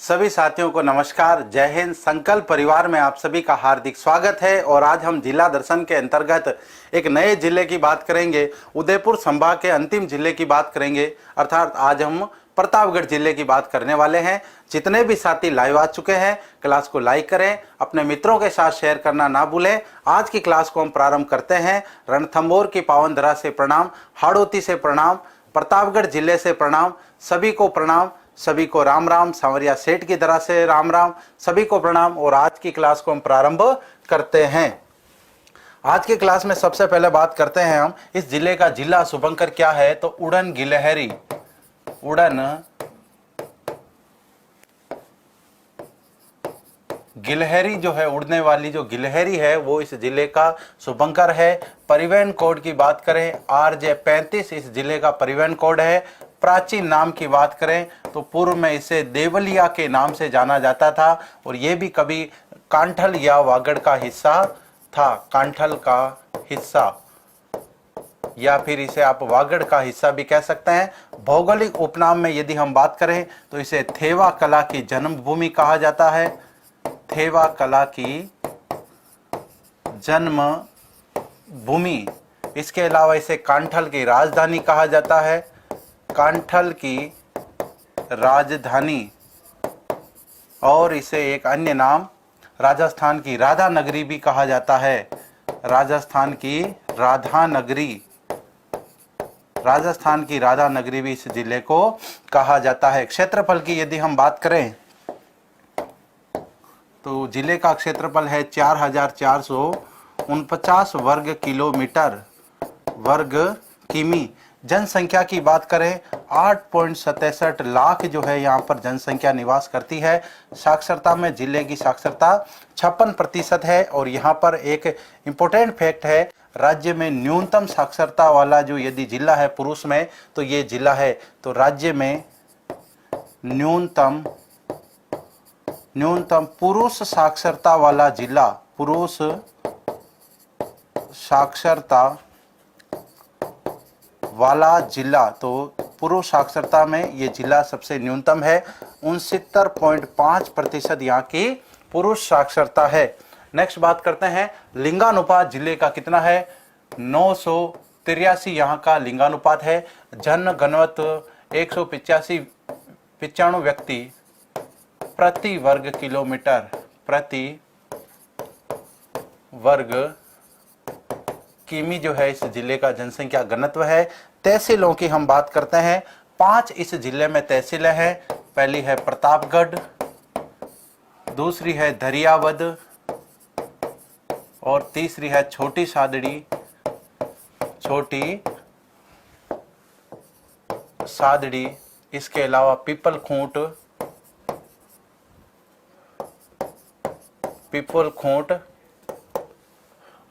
सभी साथियों को नमस्कार, जय हिंद। संकल्प परिवार में आप सभी का हार्दिक स्वागत है। और आज हम जिला दर्शन के अंतर्गत एक नए जिले की बात करेंगे। उदयपुर संभाग के अंतिम जिले की बात करेंगे, अर्थात आज हम प्रतापगढ़ जिले की बात करने वाले हैं। जितने भी साथी लाइव आ चुके हैं, क्लास को लाइक करें, अपने मित्रों के साथ शेयर करना ना भूलें। आज की क्लास को हम प्रारंभ करते हैं। रणथंभौर की पावन धरा से प्रणाम, हाड़ौती से प्रणाम, प्रतापगढ़ जिले से प्रणाम, सभी को प्रणाम, सभी को राम राम। सांवरिया सेठ की तरह से राम राम, सभी को प्रणाम। और आज की क्लास को हम प्रारंभ करते हैं। आज की क्लास में सबसे पहले बात करते हैं हम इस जिले का जिला शुभंकर क्या है। तो उड़न गिलहरी, उड़न गिलहरी जो है, उड़ने वाली जो गिलहरी है, वो इस जिले का शुभंकर है। परिवहन कोड की बात करें, RJ35 इस जिले का परिवहन कोड है। प्राचीन नाम की बात करें तो पूर्व में इसे देवलिया के नाम से जाना जाता था, और ये भी कभी कांठल या वागड़ का हिस्सा था। कांठल का हिस्सा, या फिर इसे आप वागड़ का हिस्सा भी कह सकते हैं। भौगोलिक उपनाम में यदि हम बात करें तो इसे थेवा कला की जन्मभूमि कहा जाता है। थेवा कला की जन्म भूमि। इसके अलावा इसे कांठल की राजधानी कहा जाता है। कांठल की राजधानी। और इसे एक अन्य नाम राजस्थान की राधा नगरी भी कहा जाता है। राजस्थान की राधा नगरी, राजस्थान की राधा नगरी भी इस जिले को कहा जाता है। क्षेत्रफल की यदि हम बात करें तो जिले का क्षेत्रफल है 4449 वर्ग किलोमीटर, वर्ग किमी। जनसंख्या की बात करें 8.67 लाख जो है यहाँ पर जनसंख्या निवास करती है। साक्षरता में जिले की साक्षरता 56% है। और यहाँ पर एक इम्पोर्टेंट फैक्ट है, राज्य में न्यूनतम साक्षरता वाला जो यदि जिला है पुरुष में, तो ये जिला है। तो राज्य में न्यूनतम पुरुष साक्षरता वाला जिला, पुरुष साक्षरता वाला जिला, तो पुरुष साक्षरता में ये जिला सबसे न्यूनतम है। 69.5% यहाँ की पुरुष साक्षरता है। नेक्स्ट बात करते हैं, लिंगानुपात जिले का कितना है। 983 यहाँ का लिंगानुपात है। जनघनत्व 195 व्यक्ति प्रति वर्ग किलोमीटर, प्रति वर्ग किमी जो है इस जिले का जनसंख्या घनत्व है। तहसीलों की हम बात करते हैं, 5 इस जिले में तहसीलें हैं। पहली है प्रतापगढ़, दूसरी है धरियावद, और तीसरी है छोटी सादड़ी, छोटी सादड़ी। इसके अलावा पीपल खूंट,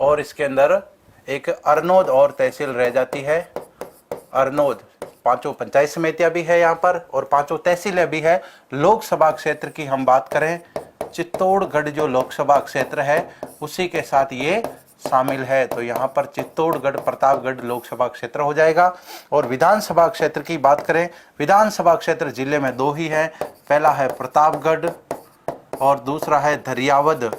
और इसके अंदर एक अरनोद और तहसील रह जाती है। अरनोद, 5 पंचायत समितियां भी है यहाँ पर, और 5 तहसीलें भी है। लोकसभा क्षेत्र की हम बात करें, चित्तौड़गढ़ जो लोकसभा क्षेत्र है उसी के साथ ये शामिल है। तो यहाँ पर चित्तौड़गढ़ प्रतापगढ़ लोकसभा क्षेत्र हो जाएगा। और विधानसभा क्षेत्र की बात करें, विधानसभा क्षेत्र जिले में 2 ही है। पहला है प्रतापगढ़ और दूसरा है धरियावद।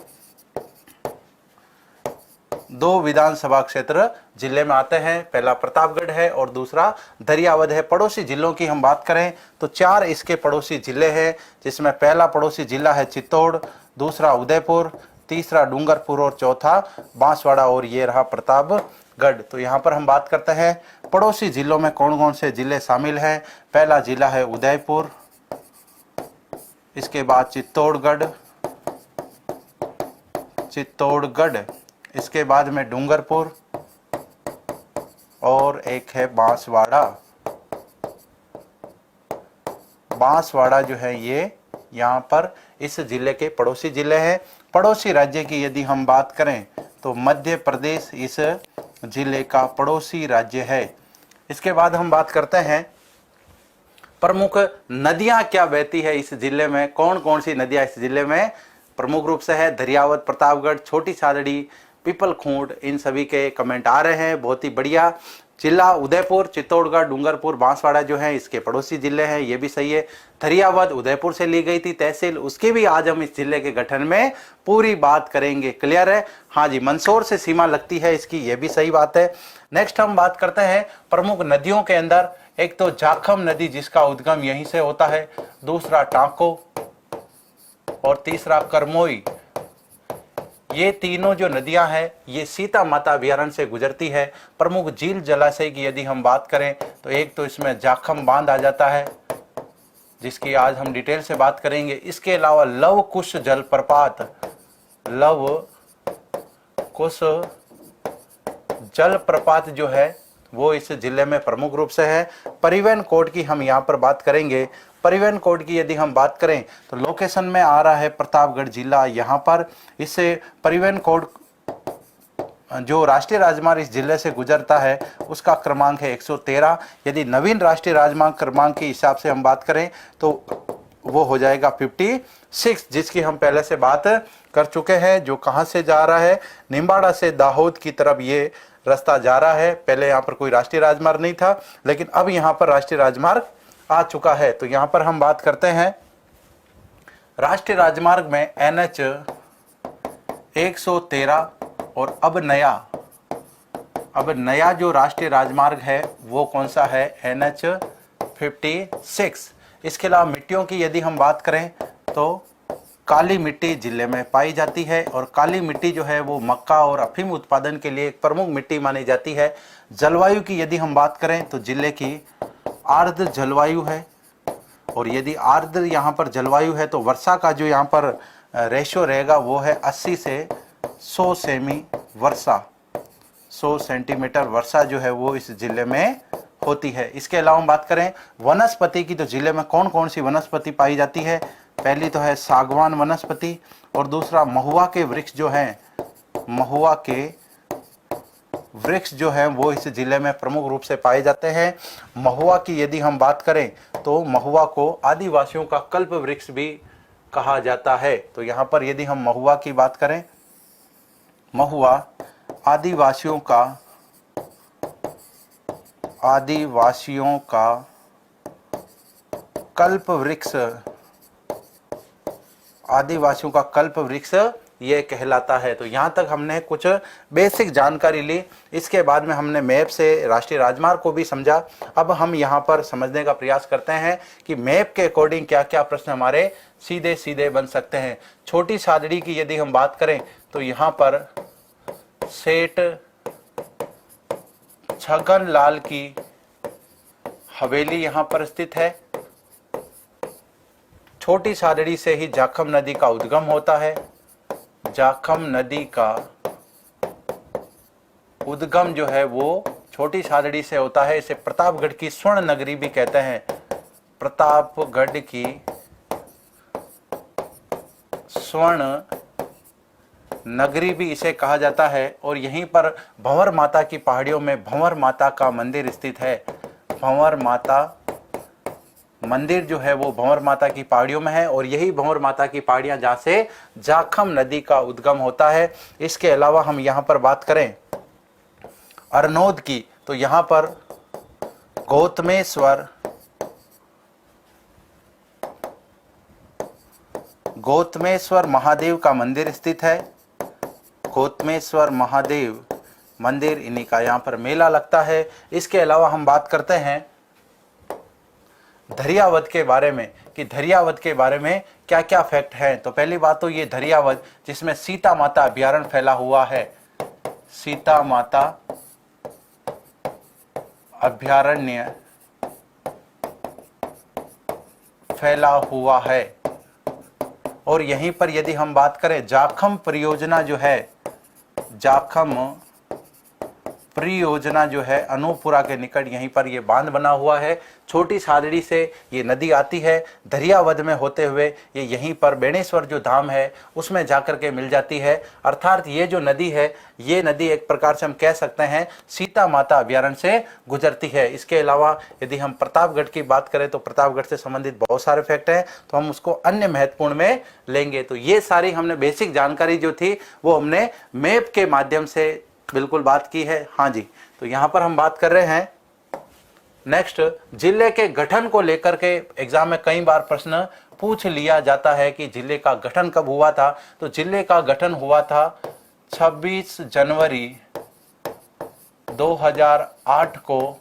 2 विधानसभा क्षेत्र जिले में आते हैं, पहला प्रतापगढ़ है और दूसरा धरियावद है। पड़ोसी जिलों की हम बात करें तो 4 इसके पड़ोसी जिले हैं, जिसमें पहला पड़ोसी जिला है चित्तौड़, दूसरा उदयपुर, तीसरा डूंगरपुर और चौथा बांसवाड़ा, और ये रहा प्रतापगढ़। तो यहाँ पर हम बात करते हैं पड़ोसी जिलों में कौन कौन से जिले शामिल हैं। पहला जिला है उदयपुर, इसके बाद चित्तौड़गढ़, इसके बाद में डूंगरपुर, और एक है बांसवाड़ा। बांसवाड़ा जो है ये यहाँ पर इस जिले के पड़ोसी जिले हैं। पड़ोसी राज्य की यदि हम बात करें तो मध्य प्रदेश इस जिले का पड़ोसी राज्य है। इसके बाद हम बात करते हैं प्रमुख नदियां क्या बहती है इस जिले में। कौन कौन सी नदियां इस जिले में प्रमुख रूप से है। धरियावद, प्रतापगढ़, छोटी सादड़ी, पीपल खूंट, इन सभी के कमेंट आ रहे हैं, बहुत ही बढ़िया। जिला उदयपुर, चित्तौड़गढ़, डूंगरपुर, बांसवाड़ा जो है इसके पड़ोसी जिले हैं, ये भी सही है। धरियावद उदयपुर से ली गई थी तहसील, उसकी भी आज हम इस जिले के गठन में पूरी बात करेंगे। क्लियर है? हाँ जी, मंदसौर से सीमा लगती है इसकी, ये भी सही बात है। नेक्स्ट हम बात करते हैं प्रमुख नदियों के अंदर। एक तो जाखम नदी जिसका उद्गम यहीं से होता है, दूसरा टांको और तीसरा करमोई। ये तीनों जो नदियां हैं ये सीता माता अभयारण्य से गुजरती है। प्रमुख झील जलाशय की यदि हम बात करें तो एक तो इसमें जाखम बांध आ जाता है, जिसकी आज हम डिटेल से बात करेंगे। इसके अलावा लव कुश जलप्रपात, लव कुश जलप्रपात जो है वो इस जिले में प्रमुख रूप से है। परिवहन कोड की हम यहाँ पर बात करेंगे। परिवहन कोड की यदि हम बात करें तो लोकेशन में आ रहा है प्रतापगढ़ जिला। यहाँ पर इससे परिवहन कोड जो राष्ट्रीय राजमार्ग इस जिले से गुजरता है उसका क्रमांक है 113। यदि नवीन राष्ट्रीय राजमार्ग क्रमांक के हिसाब से हम बात करें तो वो हो जाएगा 56, जिसकी हम पहले से बात कर चुके हैं। जो कहाँ से जा रहा है, निम्बाड़ा से दाहोद की तरफ ये रास्ता जा रहा है। पहले यहाँ पर कोई राष्ट्रीय राजमार्ग नहीं था, लेकिन अब यहाँ पर राष्ट्रीय राजमार्ग आ चुका है। तो यहाँ पर हम बात करते हैं राष्ट्रीय राजमार्ग में NH 113 और अब नया जो राष्ट्रीय राजमार्ग है वो कौन सा है, NH 56। इसके अलावा मिट्टियों की यदि हम बात करें तो काली मिट्टी जिले में पाई जाती है, और काली मिट्टी जो है वो मक्का और अफीम उत्पादन के लिए एक प्रमुख मिट्टी मानी जाती है। जलवायु की यदि हम बात करें तो जिले की आर्द्र जलवायु है, और यदि आर्द्र यहाँ पर जलवायु है तो वर्षा का जो यहाँ पर रेशियो रहेगा वो है 80 से 100 सेमी वर्षा, 100 सेंटीमीटर वर्षा जो है वो इस जिले में होती है। इसके अलावा हम बात करें वनस्पति की तो जिले में कौन कौन सी वनस्पति पाई जाती है। पहली तो है सागवान वनस्पति, और दूसरा महुआ के वृक्ष जो हैं, महुआ के वृक्ष जो हैं वो इस जिले में प्रमुख रूप से पाए जाते हैं। महुआ की यदि हम बात करें तो महुआ को आदिवासियों का कल्प वृक्ष भी कहा जाता है। तो यहाँ पर यदि हम महुआ की बात करें, महुआ आदिवासियों का कल्प वृक्ष, आदिवासियों का कल्प वृक्ष ये कहलाता है। तो यहाँ तक हमने कुछ बेसिक जानकारी ली। इसके बाद में हमने मैप से राष्ट्रीय राजमार्ग को भी समझा। अब हम यहाँ पर समझने का प्रयास करते हैं कि मैप के अकॉर्डिंग क्या क्या प्रश्न हमारे सीधे सीधे बन सकते हैं। छोटी सादड़ी की यदि हम बात करें तो यहाँ पर सेठ छगन लाल की हवेली यहाँ पर स्थित है। छोटी सादड़ी से ही जाखम नदी का उद्गम होता है। जाखम नदी का उद्गम जो है वो छोटी सादड़ी से होता है। इसे प्रतापगढ़ की स्वर्ण नगरी भी कहते हैं। प्रतापगढ़ की स्वर्ण नगरी भी इसे कहा जाता है। और यहीं पर भंवर माता की पहाड़ियों में भंवर माता का मंदिर स्थित है। भंवर माता मंदिर जो है वो भंवर माता की पहाड़ियों में है, और यही भंवर माता की पहाड़ियां जहां से जाखम नदी का उद्गम होता है। इसके अलावा हम यहाँ पर बात करें अरनोद की तो यहाँ पर गौतमेश्वर महादेव का मंदिर स्थित है। गौतमेश्वर महादेव मंदिर, इन्हीं का यहाँ पर मेला लगता है। इसके अलावा हम बात करते हैं धरियावद के बारे में कि धरियावद के बारे में क्या क्या फैक्ट हैं। तो पहली बात तो ये धरियावद जिसमें सीता माता अभयारण्य फैला हुआ है, सीता माता अभयारण्य फैला हुआ है। और यहीं पर यदि हम बात करें जाखम परियोजना जो है, जाखम परियोजना जो है अनूपपुरा के निकट यहीं पर ये बांध बना हुआ है। छोटी सादड़ी से ये नदी आती है, धरियावद में होते हुए ये यहीं पर बेणेश्वर जो धाम है उसमें जाकर के मिल जाती है। अर्थात ये जो नदी है ये नदी एक प्रकार से हम कह सकते हैं सीता माता अभयारण्य से गुजरती है। इसके अलावा यदि हम प्रतापगढ़ की बात करें तो प्रतापगढ़ से संबंधित बहुत सारे फैक्ट हैं, तो हम उसको अन्य महत्वपूर्ण में लेंगे। तो ये सारी हमने बेसिक जानकारी जो थी वो हमने मैप के माध्यम से बिल्कुल बात की है। हाँ जी, तो यहाँ पर हम बात कर रहे हैं नेक्स्ट, जिले के गठन को लेकर के एग्जाम में कई बार प्रश्न पूछ लिया जाता है कि जिले का गठन कब हुआ था। तो जिले का गठन हुआ था 26 जनवरी 2008 को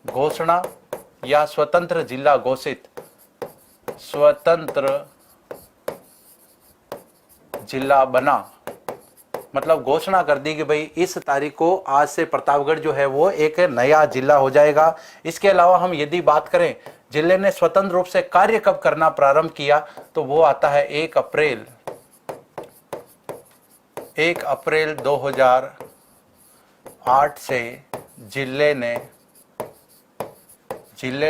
घोषणा या स्वतंत्र जिला घोषित, स्वतंत्र जिला बना, मतलब घोषणा कर दी कि भाई इस तारीख को आज से प्रतापगढ़ जो है वो एक नया जिला हो जाएगा। इसके अलावा हम यदि बात करें जिले ने स्वतंत्र रूप से कार्य कब करना प्रारंभ किया, तो वो आता है 1 अप्रैल 2008 से जिले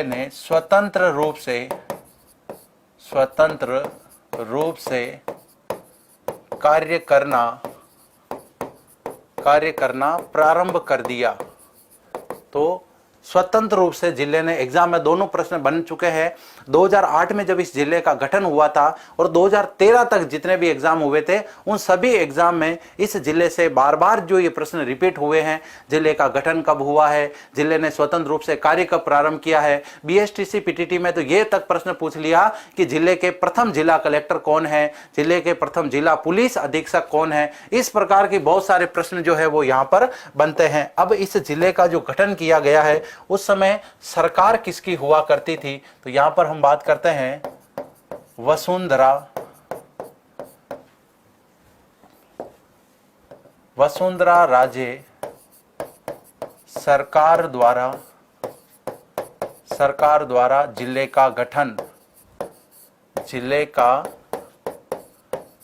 ने स्वतंत्र रूप से कार्य करना प्रारंभ कर दिया। तो स्वतंत्र रूप से जिले ने, एग्जाम में दोनों प्रश्न बन चुके हैं। 2008 में जब इस जिले का गठन हुआ था और 2013 तक जितने भी एग्जाम हुए थे उन सभी एग्जाम में इस जिले से बार बार जो ये प्रश्न रिपीट हुए हैं, जिले का गठन कब हुआ है, जिले ने स्वतंत्र रूप से कार्य कब प्रारंभ किया है। बीएसटीसी पीटीटी में तो ये तक प्रश्न पूछ लिया कि जिले के प्रथम जिला कलेक्टर कौन है, जिले के प्रथम जिला पुलिस अधीक्षक कौन है। इस प्रकार के बहुत सारे प्रश्न जो है वो यहाँ पर बनते हैं। अब इस जिले का जो गठन किया गया है उस समय सरकार किसकी हुआ करती थी, तो यहां पर हम बात करते हैं वसुंधरा राजे सरकार द्वारा जिले का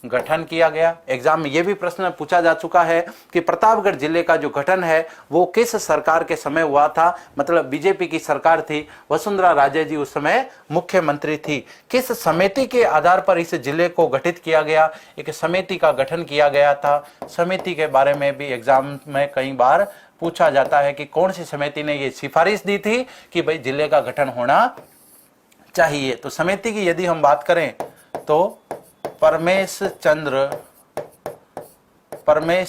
गठन किया गया। एग्जाम में यह भी प्रश्न पूछा जा चुका है कि प्रतापगढ़ जिले का जो गठन है वो किस सरकार के समय हुआ था, मतलब बीजेपी की सरकार थी, वसुंधरा राजे जी उस समय मुख्यमंत्री थी। किस समिति के आधार पर इस जिले को गठित किया गया, एक समिति का गठन किया गया था। समिति के बारे में भी एग्जाम में कई बार पूछा जाता है कि कौन सी समिति ने ये सिफारिश दी थी कि भाई जिले का गठन होना चाहिए। तो समिति की यदि हम बात करें तो परमेश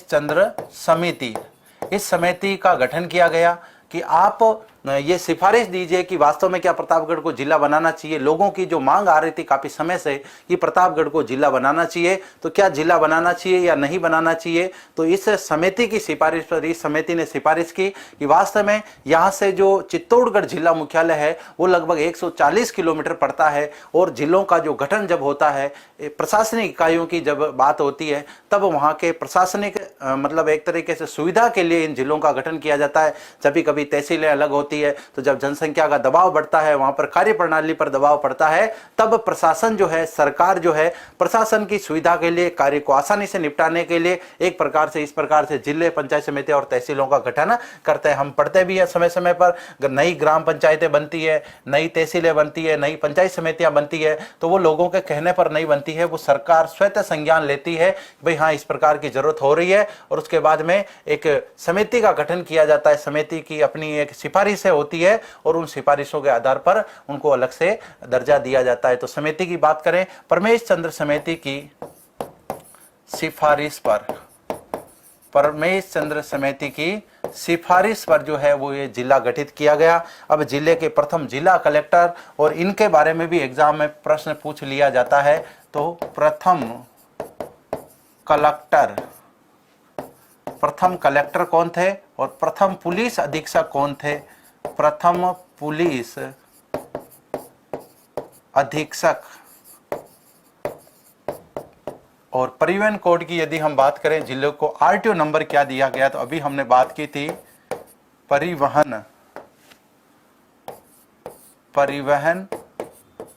चंद्र समिति, इस समिति का गठन किया गया कि आप ये सिफारिश दीजिए कि वास्तव में क्या प्रतापगढ़ को जिला बनाना चाहिए। लोगों की जो मांग आ रही थी काफी समय से कि प्रतापगढ़ को जिला बनाना चाहिए, तो क्या जिला बनाना चाहिए या नहीं बनाना चाहिए। तो इस समिति की सिफारिश पर इस समिति ने सिफारिश की कि वास्तव में यहाँ से जो चित्तौड़गढ़ जिला मुख्यालय है वो लगभग 140 किलोमीटर पड़ता है और जिलों का जो गठन जब होता है, प्रशासनिक इकाइयों की जब बात होती है, तब वहाँ के प्रशासनिक मतलब एक तरीके से सुविधा के लिए इन जिलों का गठन किया जाता है। कभी कभी तहसीलें अलग होती है, तो जब जनसंख्या का दबाव बढ़ता है, वहां पर कार्य प्रणाली पर दबाव पड़ता है, तब प्रशासन जो है, सरकार जो है, प्रशासन की सुविधा के लिए, कार्य को आसानी से निपटाने के लिए एक प्रकार से इस प्रकार से जिले, पंचायत समिति और तहसीलों का गठन करते हैं। हम पढ़ते भी है समय समय पर, नई ग्राम पंचायतें बनती है, नई तहसीलें बनती है, नई पंचायत समितियां बनती है, तो वो लोगों के कहने पर नहीं बनती है, वो सरकार स्वतः संज्ञान लेती है भाई हाँ इस प्रकार की जरूरत हो रही है, और उसके बाद में एक समिति का गठन किया जाता है। समिति की अपनी एक सिफारिश होती है और उन सिफारिशों के आधार पर उनको अलग से दर्जा दिया जाता है। तो समिति की बात करें, परमेश चंद्र समिति की सिफारिश पर जो है वो ये जिला गठित किया गया। अब जिले के प्रथम जिला कलेक्टर और इनके बारे में भी एग्जाम में प्रश्न पूछ लिया जाता है। तो प्रथम कलेक्टर कौन थे और प्रथम पुलिस अधीक्षक कौन थे। प्रथम पुलिस अधीक्षक और परिवहन कोड की यदि हम बात करें, जिले को आरटीओ नंबर क्या दिया गया, तो अभी हमने बात की थी परिवहन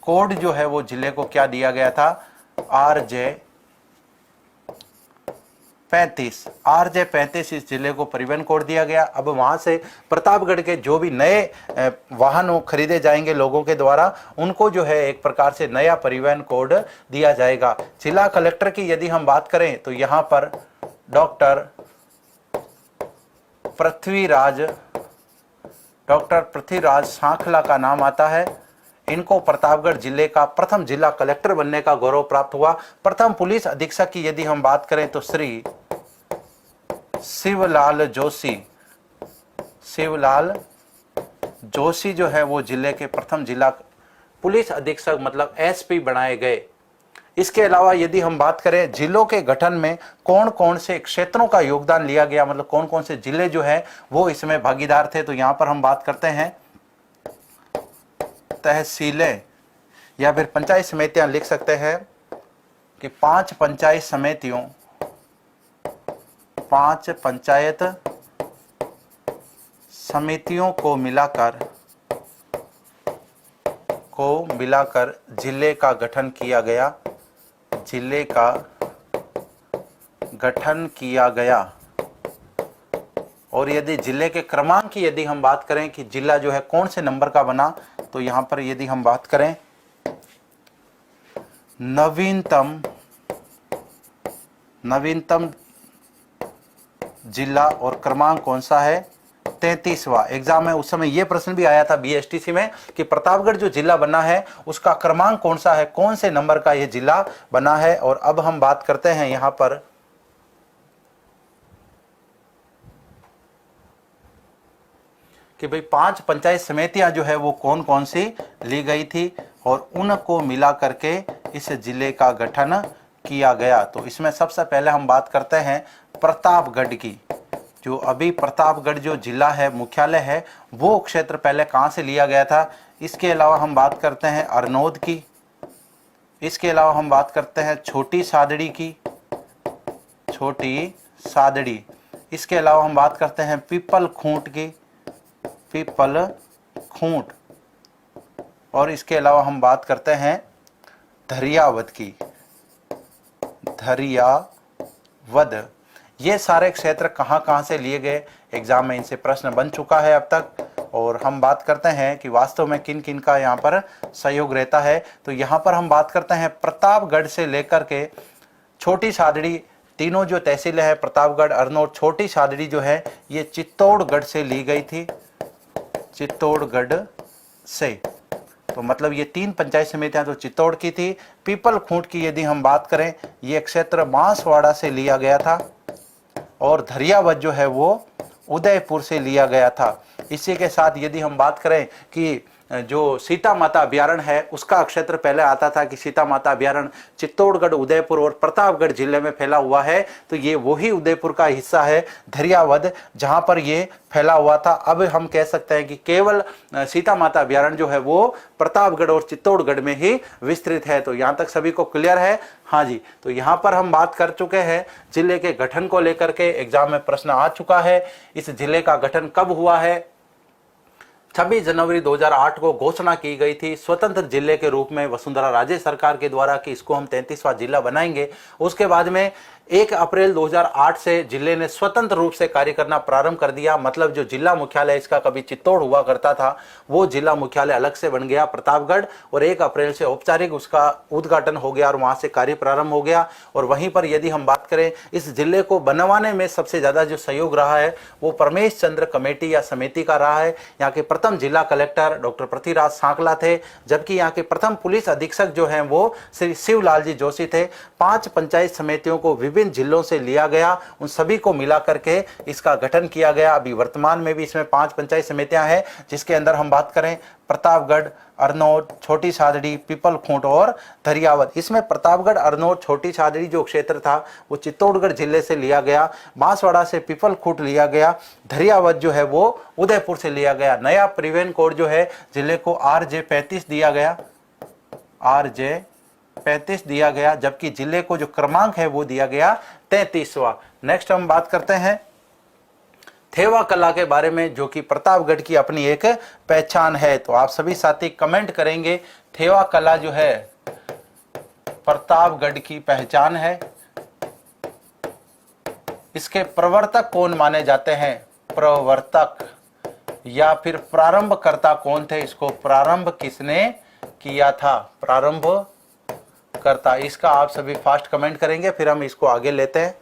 कोड जो है वो जिले को क्या दिया गया था, RJ35 इस जिले को परिवहन कोड दिया गया। अब वहां से प्रतापगढ़ के जो भी नए वाहन खरीदे जाएंगे लोगों के द्वारा, उनको जो है एक प्रकार से नया परिवहन कोड दिया जाएगा। जिला कलेक्टर की यदि हम बात करें तो यहां पर डॉक्टर पृथ्वीराज सांखला का नाम आता है। इनको प्रतापगढ़ जिले का प्रथम जिला कलेक्टर बनने का गौरव प्राप्त हुआ। प्रथम पुलिस अधीक्षक की यदि हम बात करें तो श्री शिवलाल जोशी, शिवलाल जोशी जो है वो जिले के प्रथम जिला पुलिस अधीक्षक मतलब एसपी बनाए गए। इसके अलावा यदि हम बात करें जिलों के गठन में कौन कौन से क्षेत्रों का योगदान लिया गया, मतलब कौन कौन से जिले जो है वो इसमें भागीदार थे, तो यहां पर हम बात करते हैं तहसीलें या फिर पंचायत समितियां लिख सकते हैं कि 5 पंचायत समितियों को मिलाकर जिले का गठन किया गया, जिले का गठन किया गया। और यदि जिले के क्रमांक की यदि हम बात करें कि जिला जो है कौन से नंबर का बना, तो यहां पर यदि हम बात करें नवीनतम जिला और क्रमांक कौन सा है, 33वां। एग्जाम में उस समय यह प्रश्न भी आया था बीएसटीसी में कि प्रतापगढ़ जो जिला बना है उसका क्रमांक कौन सा है, कौन से नंबर का यह जिला बना है। और अब हम बात करते हैं यहां पर कि भाई 5 पंचायत समितियां जो है वो कौन कौन सी ली गई थी और उनको मिला करके इस जिले का गठन किया गया। तो इसमें सबसे पहले हम बात करते हैं प्रतापगढ़ की। जो अभी प्रतापगढ़ जो जिला है मुख्यालय है वो क्षेत्र पहले कहां से लिया गया था। इसके अलावा हम बात करते हैं अरनोद की, इसके अलावा हम बात करते हैं छोटी सादड़ी की, छोटी सादड़ी। इसके अलावा हम बात करते हैं पीपल खूंट की, पीपल खूंट। और इसके अलावा हम बात करते हैं धरियावद की, धरियावद। ये सारे क्षेत्र कहां कहां से लिए गए, एग्जाम में इनसे प्रश्न बन चुका है अब तक। और हम बात करते हैं कि वास्तव में किन किन का यहाँ पर सहयोग रहता है। तो यहाँ पर हम बात करते हैं प्रतापगढ़ से लेकर के छोटी सादड़ी, तीनों जो तहसीलें हैं प्रतापगढ़, अरनोद, छोटी सादड़ी जो है ये चित्तौड़गढ़ से ली गई थी, चित्तौड़गढ़ से। तो मतलब ये 3 पंचायत समितियां तो चित्तौड़ की थी। पीपल खूंट की यदि हम बात करें ये क्षेत्र बांसवाड़ा से लिया गया था और धरियावद जो है वो उदयपुर से लिया गया था। इसी के साथ यदि हम बात करें कि जो सीता माता अभ्यारण्य है उसका क्षेत्र पहले आता था कि सीता माता अभ्यारण्य चित्तौड़गढ़, उदयपुर और प्रतापगढ़ जिले में फैला हुआ है। तो ये वही उदयपुर का हिस्सा है धरियावद जहां पर ये फैला हुआ था। अब हम कह सकते हैं कि केवल सीता माता अभ्यारण्य जो है वो प्रतापगढ़ और चित्तौड़गढ़ में ही विस्तृत है। तो यहां तक सभी को क्लियर है? हाँ जी। तो यहां पर हम बात कर चुके हैं जिले के गठन को लेकर के, एग्जाम में प्रश्न आ चुका है। इस जिले का गठन कब हुआ है? 26 जनवरी 2008 को घोषणा की गई थी स्वतंत्र जिले के रूप में वसुंधरा राजे सरकार के द्वारा कि इसको हम 33वां जिला बनाएंगे। उसके बाद में 1 अप्रैल 2008 से जिले ने स्वतंत्र रूप से कार्य करना प्रारंभ कर दिया। मतलब जो जिला मुख्यालय इसका कभी चित्तौड़ हुआ करता था वो जिला मुख्यालय अलग से बन गया प्रतापगढ़, और 1 अप्रैल से औपचारिक उसका उद्घाटन हो गया और वहां से कार्य प्रारंभ हो गया। और वहीं पर यदि हम बात करें इस जिले को बनवाने में सबसे ज्यादा जो सहयोग रहा है वो परमेश चंद्र कमेटी या समिति का रहा है। यहाँ के प्रथम जिला कलेक्टर डॉक्टर पृथ्वीराज सांकला थे, जबकि यहाँ के प्रथम पुलिस अधीक्षक जो हैं वो श्री शिवलाल जी जोशी थे। 5 पंचायत समितियों को विभिन्न जिलों से लिया गया, उन सभी को मिला करके इसका गठन किया गया। अभी वर्तमान में भी इसमें 5 पंचायत समितियां हैं जिसके अंदर हम बात करें प्रतापगढ़, अरनोद, छोटी सादड़ी, पीपल खूंट और धरियावद। इसमें प्रतापगढ़, अरनोद, छोटी सादड़ी जो क्षेत्र था वो चित्तौड़गढ़ जिले से लिया गया, बांसवाड़ा से पीपल खूंट लिया गया, धरियावद जो है वो उदयपुर से लिया गया। नया परिवहन कोड जो है जिले को RJ 35 दिया गया, RJ 35 दिया गया, जबकि जिले को जो क्रमांक है वो दिया गया 33वां। नेक्स्ट हम बात करते हैं थेवा कला के बारे में, जो कि प्रतापगढ़ की अपनी एक पहचान है। तो आप सभी साथी कमेंट करेंगे थेवा कला जो है प्रतापगढ़ की पहचान है। इसके प्रवर्तक कौन माने जाते हैं? प्रवर्तक या फिर प्रारंभकर्ता कौन थे? इसको प्रारंभ किसने किया था? प्रारंभ करता। इसका आप सभी फास्ट कमेंट करेंगे, फिर हम इसको आगे लेते हैं।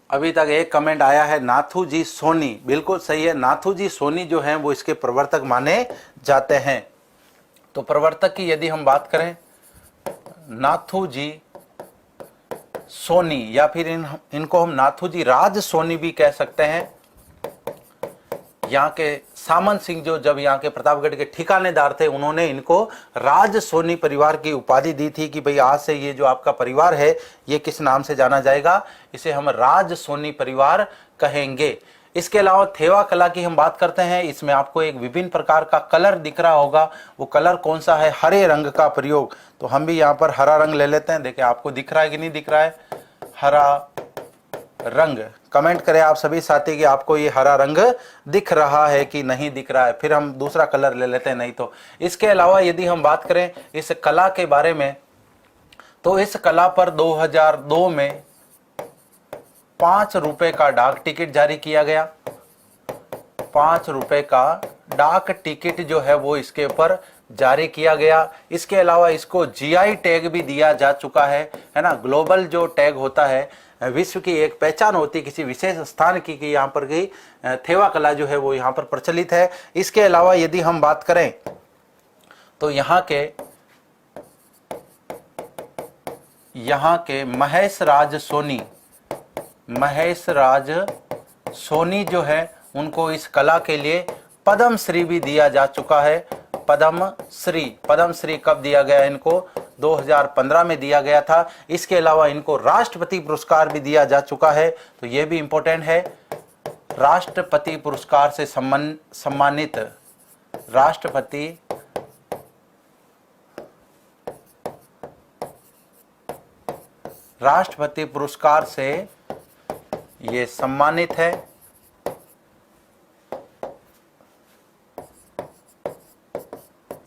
अभी तक एक कमेंट आया है नाथू जी सोनी, बिल्कुल सही है। नाथू जी सोनी जो हैं वो इसके प्रवर्तक माने जाते हैं। तो प्रवर्तक की यदि हम बात करें, नाथू जी सोनी, या फिर इनको हम नाथू जी राज सोनी भी कह सकते हैं। यहाँ के सामंत सिंह जो जब यहाँ के प्रतापगढ़ के ठिकानेदार थे, उन्होंने इनको राज सोनी परिवार की उपाधि दी थी कि भाई आज से ये जो आपका परिवार है ये किस नाम से जाना जाएगा, इसे हम राज सोनी परिवार कहेंगे। इसके अलावा थेवा कला की हम बात करते हैं। इसमें आपको एक विभिन्न प्रकार का कलर दिख रहा होगा, वो कलर कौन सा है? हरे रंग का प्रयोग। तो हम भी यहाँ पर हरा रंग ले लेते हैं। देखिए आपको दिख रहा है कि नहीं दिख रहा है हरा रंग? कमेंट करें आप सभी साथी कि आपको ये हरा रंग दिख रहा है कि नहीं दिख रहा है, फिर हम दूसरा कलर ले लेते हैं नहीं तो। इसके अलावा यदि हम बात करें इस कला के बारे में, तो इस कला पर 2002 में 5 रुपए का डाक टिकट जारी किया गया। 5 रुपए का डाक टिकट जो है वो इसके ऊपर जारी किया गया। इसके अलावा इसको जीआई टैग भी दिया जा चुका है ना। ग्लोबल जो टैग होता है, विश्व की एक पहचान होती है किसी विशेष स्थान की, कि यहाँ पर की थेवा कला जो है वो यहाँ पर प्रचलित है। इसके अलावा यदि हम बात करें तो यहाँ के महेश राज सोनी जो है उनको इस कला के लिए पद्म श्री भी दिया जा चुका है। पद्म श्री कब दिया गया इनको? 2015 में दिया गया था। इसके अलावा इनको राष्ट्रपति पुरस्कार भी दिया जा चुका है, तो यह भी इंपॉर्टेंट है। राष्ट्रपति पुरस्कार से सम्मानित राष्ट्रपति पुरस्कार से ये सम्मानित है।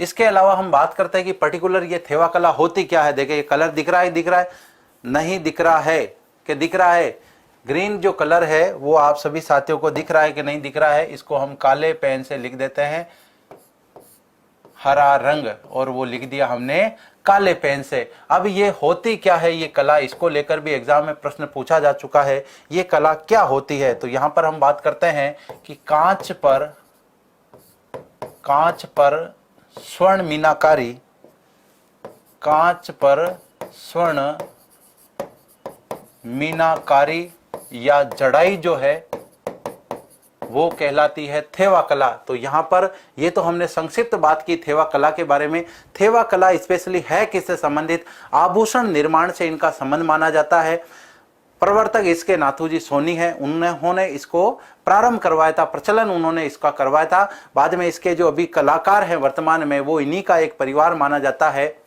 इसके अलावा हम बात करते हैं कि पर्टिकुलर ये थेवा कला होती क्या है। देखिए ये कलर दिख रहा है नहीं दिख रहा है कि दिख रहा है? ग्रीन जो कलर है वो आप सभी साथियों को दिख रहा है कि नहीं दिख रहा है? इसको हम काले पेन से लिख देते हैं हरा रंग, और वो लिख दिया हमने काले पेन से। अब ये होती क्या है ये कला? इसको लेकर भी एग्जाम में प्रश्न पूछा जा चुका है। ये कला क्या होती है? तो यहां पर हम बात करते हैं कि कांच पर स्वर्ण मीनाकारी, कांच पर स्वर्ण मीनाकारी या जड़ाई जो है वो कहलाती है थेवा कला। तो यहाँ पर ये तो हमने संक्षिप्त बात की थेवा कला के बारे में। थेवा कला स्पेशली है किससे संबंधित? आभूषण निर्माण से इनका संबंध माना जाता है। प्रवर्तक इसके नाथू जी सोनी है, उन्होंने इसको प्रारंभ करवाया था, प्रचलन उन्होंने इसका करवाया था। बाद में इसके जो अभी कलाकार हैं वर्तमान में, वो इन्हीं का एक परिवार माना जाता है।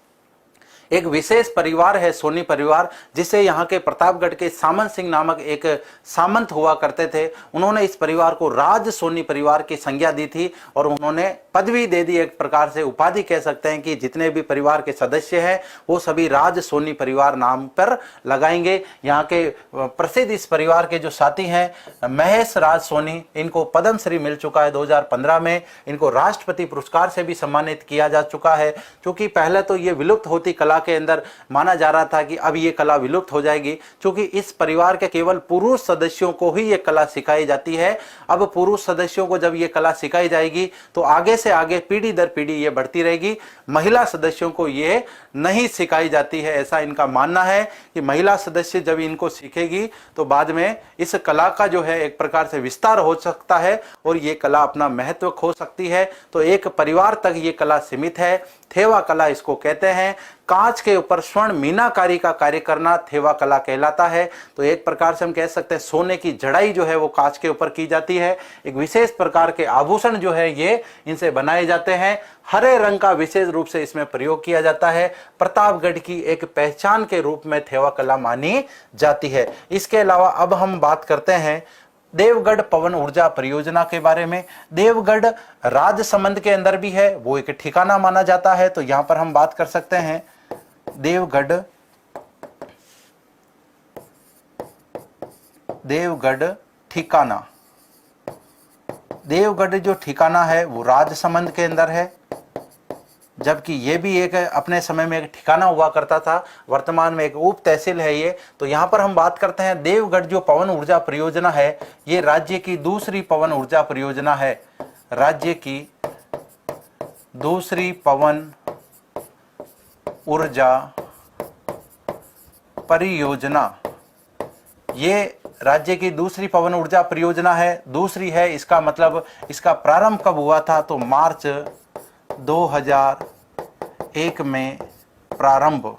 एक विशेष परिवार है सोनी परिवार, जिसे यहाँ के प्रतापगढ़ के सामंत सिंह नामक एक सामंत हुआ करते थे। उन्होंने इस परिवार को राज सोनी परिवार की संज्ञा दी थी और उन्होंने पदवी दे दी, एक प्रकार से उपाधि कह सकते हैं कि जितने भी परिवार के सदस्य हैं वो सभी राज सोनी परिवार नाम पर लगाएंगे। यहाँ के प्रसिद्ध इस परिवार के जो साथी हैं महेश राज सोनी, इनको पद्म श्री मिल चुका है 2015 में। इनको राष्ट्रपति पुरस्कार से भी सम्मानित किया जा चुका है, क्योंकि पहले तो ये विलुप्त होती कला के अंदर माना जा रहा था कि अब ये कला विलुप्त हो जाएगी, क्योंकि इस परिवार के केवल पुरुष सदस्यों को ही ये कला सिखाई जाती है। अब पुरुष सदस्यों को जब ये कला सिखाई जाएगी तो आगे से आगे पीढ़ी दर पीढ़ी ये बढ़ती रहेगी। महिला सदस्यों को ये नहीं सिखाई जाती है, ऐसा इनका मानना है कि महिला सदस्य जब इनको सीखेगी तो बाद में इस कला का जो है एक प्रकार से विस्तार हो सकता है और ये कला अपना महत्व खो सकती है। तो एक परिवार तक ये कला सीमित है। थेवा कला इसको कहते हैं। कांच के ऊपर स्वर्ण मीनाकारी का कार्य करना थेवा कला कहलाता है। तो एक प्रकार से हम कह सकते हैं सोने की जड़ाई जो है वो कांच के ऊपर की जाती है। एक विशेष प्रकार के आभूषण जो है ये इनसे बनाए जाते हैं। हरे रंग का विशेष रूप से इसमें प्रयोग किया जाता है। प्रतापगढ़ की एक पहचान के रूप में थेवा कला मानी जाती है। इसके अलावा अब हम बात करते हैं देवगढ़ पवन ऊर्जा परियोजना के बारे में। देवगढ़ राजसमंद के अंदर भी है, वो एक ठिकाना माना जाता है। तो यहां पर हम बात कर सकते हैं देवगढ़ ठिकाना। देवगढ़ जो ठिकाना है वो राजसमंद के अंदर है। जबकि ये भी एक अपने समय में एक ठिकाना हुआ करता था, वर्तमान में एक उप तहसील है ये। तो यहाँ पर हम बात करते हैं देवगढ़ जो पवन ऊर्जा परियोजना है, ये राज्य की दूसरी पवन ऊर्जा परियोजना है, राज्य की दूसरी पवन ऊर्जा परियोजना। ये राज्य की दूसरी पवन ऊर्जा परियोजना है, दूसरी है, इसका मतलब इसका प्रारंभ कब हुआ था, तो मार्च 2001 में प्रारंभ,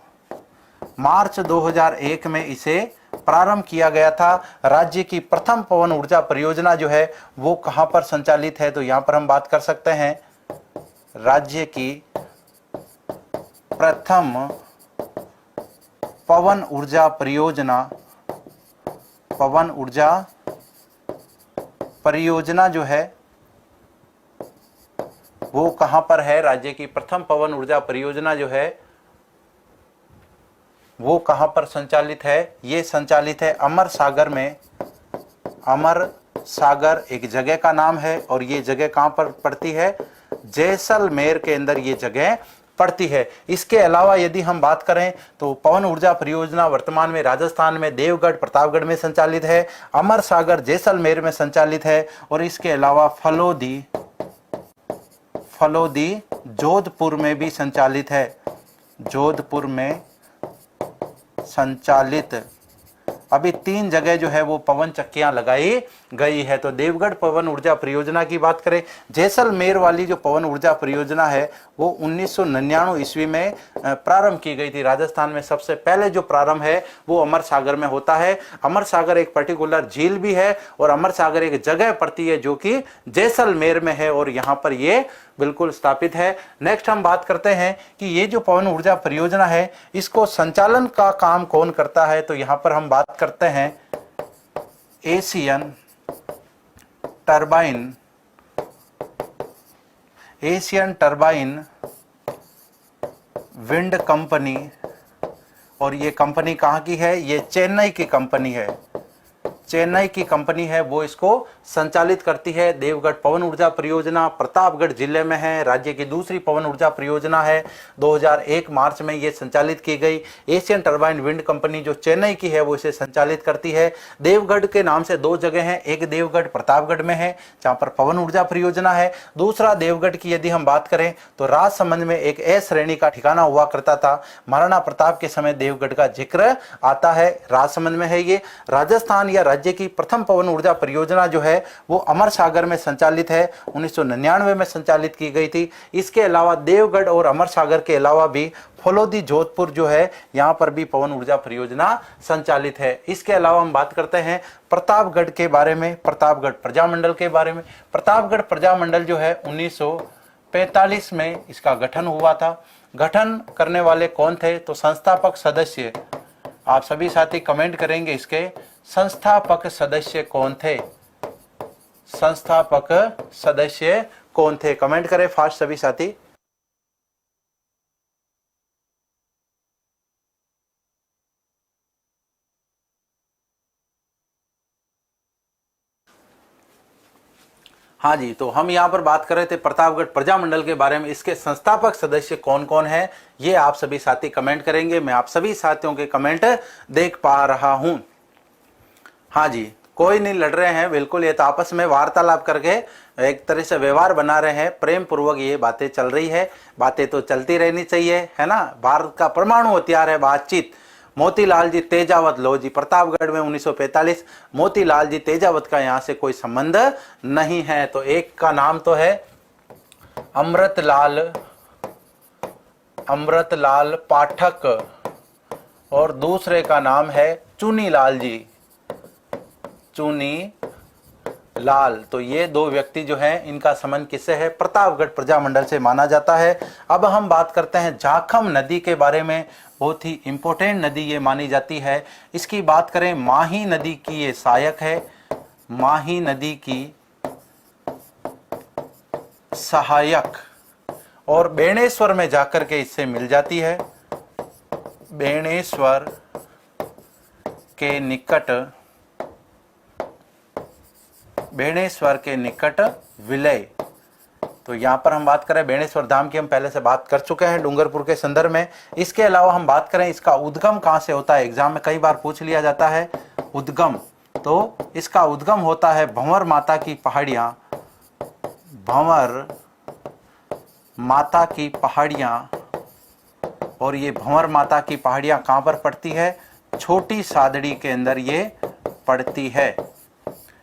मार्च 2001 में इसे प्रारंभ किया गया था। राज्य की प्रथम पवन ऊर्जा परियोजना जो है वो कहां पर संचालित है, तो यहां पर हम बात कर सकते हैं राज्य की प्रथम पवन ऊर्जा परियोजना, पवन ऊर्जा परियोजना जो है वो कहां पर है, राज्य की प्रथम पवन ऊर्जा परियोजना जो है वो कहां पर संचालित है, ये संचालित है अमर सागर में। अमर सागर एक जगह का नाम है और ये जगह कहां पर पड़ती है, जैसलमेर के अंदर ये जगह पड़ती है। इसके अलावा यदि हम बात करें तो पवन ऊर्जा परियोजना वर्तमान में राजस्थान में देवगढ़ प्रतापगढ़ में संचालित है, अमर सागर जैसलमेर में संचालित है, और इसके अलावा फलोदी जोधपुर में भी संचालित है, जोधपुर में संचालित। अभी 3 जगह जो है वो पवन चक्कियां लगाई गई है। तो देवगढ़ पवन ऊर्जा परियोजना की बात करें, जैसलमेर वाली जो पवन ऊर्जा परियोजना है वो 1999 ईस्वी में प्रारंभ की गई थी। राजस्थान में सबसे पहले जो प्रारंभ है वो अमर सागर में होता है। अमर सागर एक पर्टिकुलर झील भी है और अमर सागर एक जगह पड़ती है जो कि जैसलमेर में है और यहाँ पर ये बिल्कुल स्थापित है। नेक्स्ट हम बात करते हैं कि ये जो पवन ऊर्जा परियोजना है इसको संचालन का काम कौन करता है, तो यहाँ पर हम बात करते हैं एशियन टरबाइन विंड कंपनी। और ये कंपनी कहाँ की है, ये चेन्नई की कंपनी है, चेन्नई की कंपनी है वो इसको संचालित करती है। देवगढ़ पवन ऊर्जा परियोजना प्रतापगढ़ जिले में है, राज्य की दूसरी पवन ऊर्जा परियोजना है। 2001 मार्च में ये संचालित की गई। एशियन टरबाइन विंड कंपनी जो चेन्नई की है वो इसे संचालित करती है। देवगढ़ के नाम से 2 जगह हैं, एक देवगढ़ प्रतापगढ़ में है जहाँ पर पवन ऊर्जा परियोजना है, दूसरा देवगढ़ की यदि हम बात करें तो राजसमंद में एक ए श्रेणी का ठिकाना हुआ करता था। महाराणा प्रताप के समय देवगढ़ का जिक्र आता है, राजसमंद में है ये। राजस्थान या राज्य की प्रथम पवन ऊर्जा परियोजना जो है वो अमर सागर में संचालित है, 1999 में संचालित की गई थी। इसके अलावा देवगढ़ और अमर सागर के अलावा भी फलोदी जोधपुर जो है यहाँ पर भी पवन ऊर्जा परियोजना संचालित है। इसके अलावा हम बात करते हैं प्रतापगढ़ के बारे में, प्रतापगढ़ प्रजामंडल के बारे में। प्रतापगढ़ प्रजामंडल जो है 1945 में इसका गठन हुआ था। गठन करने वाले कौन थे, तो संस्थापक सदस्य, आप सभी साथी कमेंट करेंगे इसके संस्थापक सदस्य कौन थे, संस्थापक सदस्य कौन थे, कमेंट करें फास्ट सभी साथी। हाँ जी, तो हम यहाँ पर बात कर रहे थे प्रतापगढ़ प्रजामंडल के बारे में। इसके संस्थापक सदस्य कौन कौन है ये आप सभी साथी कमेंट करेंगे। मैं आप सभी साथियों के कमेंट देख पा रहा हूँ। हाँ जी, कोई नहीं लड़ रहे हैं, बिल्कुल, ये तो आपस में वार्तालाप करके एक तरह से व्यवहार बना रहे हैं, प्रेम पूर्वक ये बातें चल रही है। बातें तो चलती रहनी चाहिए, है ना। भारत का परमाणु हथियार है बातचीत। मोतीलाल जी तेजावत, लो जी, प्रतापगढ़ में 1945। मोतीलाल जी तेजावत का यहाँ से कोई संबंध नहीं है। तो एक का नाम तो है अमृतलाल पाठक और दूसरे का नाम है चुनीलाल जी, चुनी लाल। तो ये 2 व्यक्ति जो हैं इनका संबंध किससे है, प्रतापगढ़ प्रजामंडल से माना जाता है। अब हम बात करते हैं जाखम नदी के बारे में। बहुत ही इंपॉर्टेंट नदी ये मानी जाती है। इसकी बात करें, माही नदी की ये सहायक है, माही नदी की सहायक, और बेणेश्वर में जाकर के इससे मिल जाती है। बेणेश्वर के निकट विलय तो यहाँ पर हम बात करें बेणेश्वर धाम की, हम पहले से बात कर चुके हैं डूंगरपुर के संदर्भ में। इसके अलावा हम बात करें इसका उद्गम कहाँ से होता है, एग्जाम में कई बार पूछ लिया जाता है उद्गम। तो इसका उद्गम होता है भंवर माता की पहाड़ियाँ, भंवर माता की पहाड़ियाँ। और ये भंवर माता की पहाड़ियाँ कहाँ पर पड़ती है, छोटी सादड़ी के अंदर ये पड़ती है।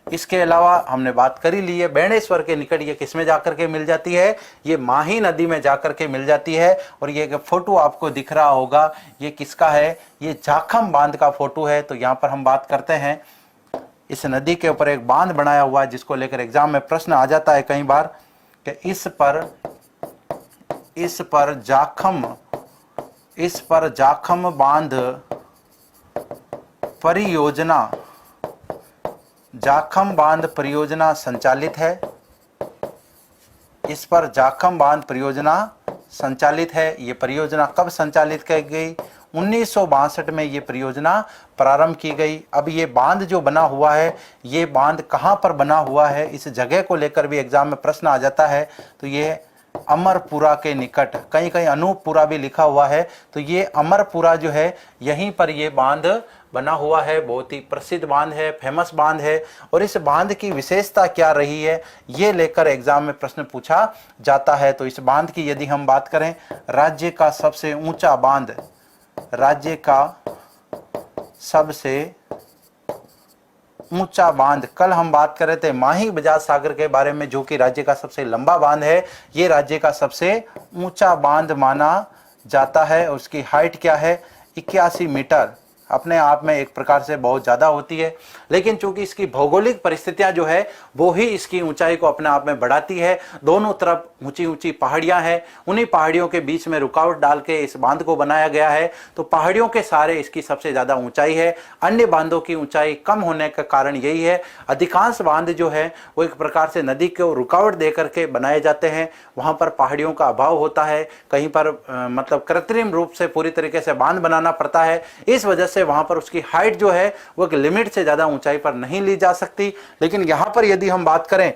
इसके अलावा हमने बात कर ही ली है बेणेश्वर के निकट ये किसमें जाकर के मिल जाती है, ये माही नदी में जाकर के मिल जाती है। और ये फोटो आपको दिख रहा होगा, ये किसका है, ये जाखम बांध का फोटो है। तो यहाँ पर हम बात करते हैं इस नदी के ऊपर एक बांध बनाया हुआ है जिसको लेकर एग्जाम में प्रश्न आ जाता है कई बार कि इस पर जाखम बांध परियोजना, जाखम बांध परियोजना संचालित है। इस पर जाखम बांध परियोजना संचालित है। ये परियोजना कब संचालित की गई, 1962 में ये परियोजना प्रारंभ की गई। अब ये बांध जो बना हुआ है, ये बांध कहाँ पर बना हुआ है, इस जगह को लेकर भी एग्जाम में प्रश्न आ जाता है। तो ये अमरपुरा के निकट, कहीं कहीं अनूपपुरा भी लिखा हुआ है, तो ये अमरपुरा जो है यहीं पर ये बांध बना हुआ है। बहुत ही प्रसिद्ध बांध है, फेमस बांध है। और इस बांध की विशेषता क्या रही है, ये लेकर एग्जाम में प्रश्न पूछा जाता है। तो इस बांध की यदि हम बात करें, राज्य का सबसे ऊंचा बांध, राज्य का सबसे ऊंचा बांध, कल हम बात कर रहे थे माही बजाज सागर के बारे में, जो कि राज्य का सबसे लंबा बांध है। ये राज्य का सबसे ऊंचा बांध माना जाता है। उसकी हाइट क्या है, 81 मीटर। अपने आप में एक प्रकार से बहुत ज़्यादा होती है, लेकिन चूंकि इसकी भौगोलिक परिस्थितियां जो है वो ही इसकी ऊंचाई को अपने आप में बढ़ाती है। दोनों तरफ ऊंची ऊंची पहाड़ियां हैं, उन्हीं पहाड़ियों के बीच में रुकावट डाल के इस बांध को बनाया गया है। तो पहाड़ियों के सहारे इसकी सबसे ज़्यादा ऊंचाई है। अन्य बांधों की ऊंचाई कम होने का कारण यही है, अधिकांश बांध जो है वो एक प्रकार से नदी को रुकावट दे करके बनाए जाते हैं। वहाँ पर पहाड़ियों का अभाव होता है, कहीं पर मतलब कृत्रिम रूप से पूरी तरीके से बांध बनाना पड़ता है। इस वजह से वहां पर उसकी हाइट जो है वो एक लिमिट से ज्यादा ऊंचाई पर नहीं ली जा सकती। लेकिन यहां पर यदि हम बात करें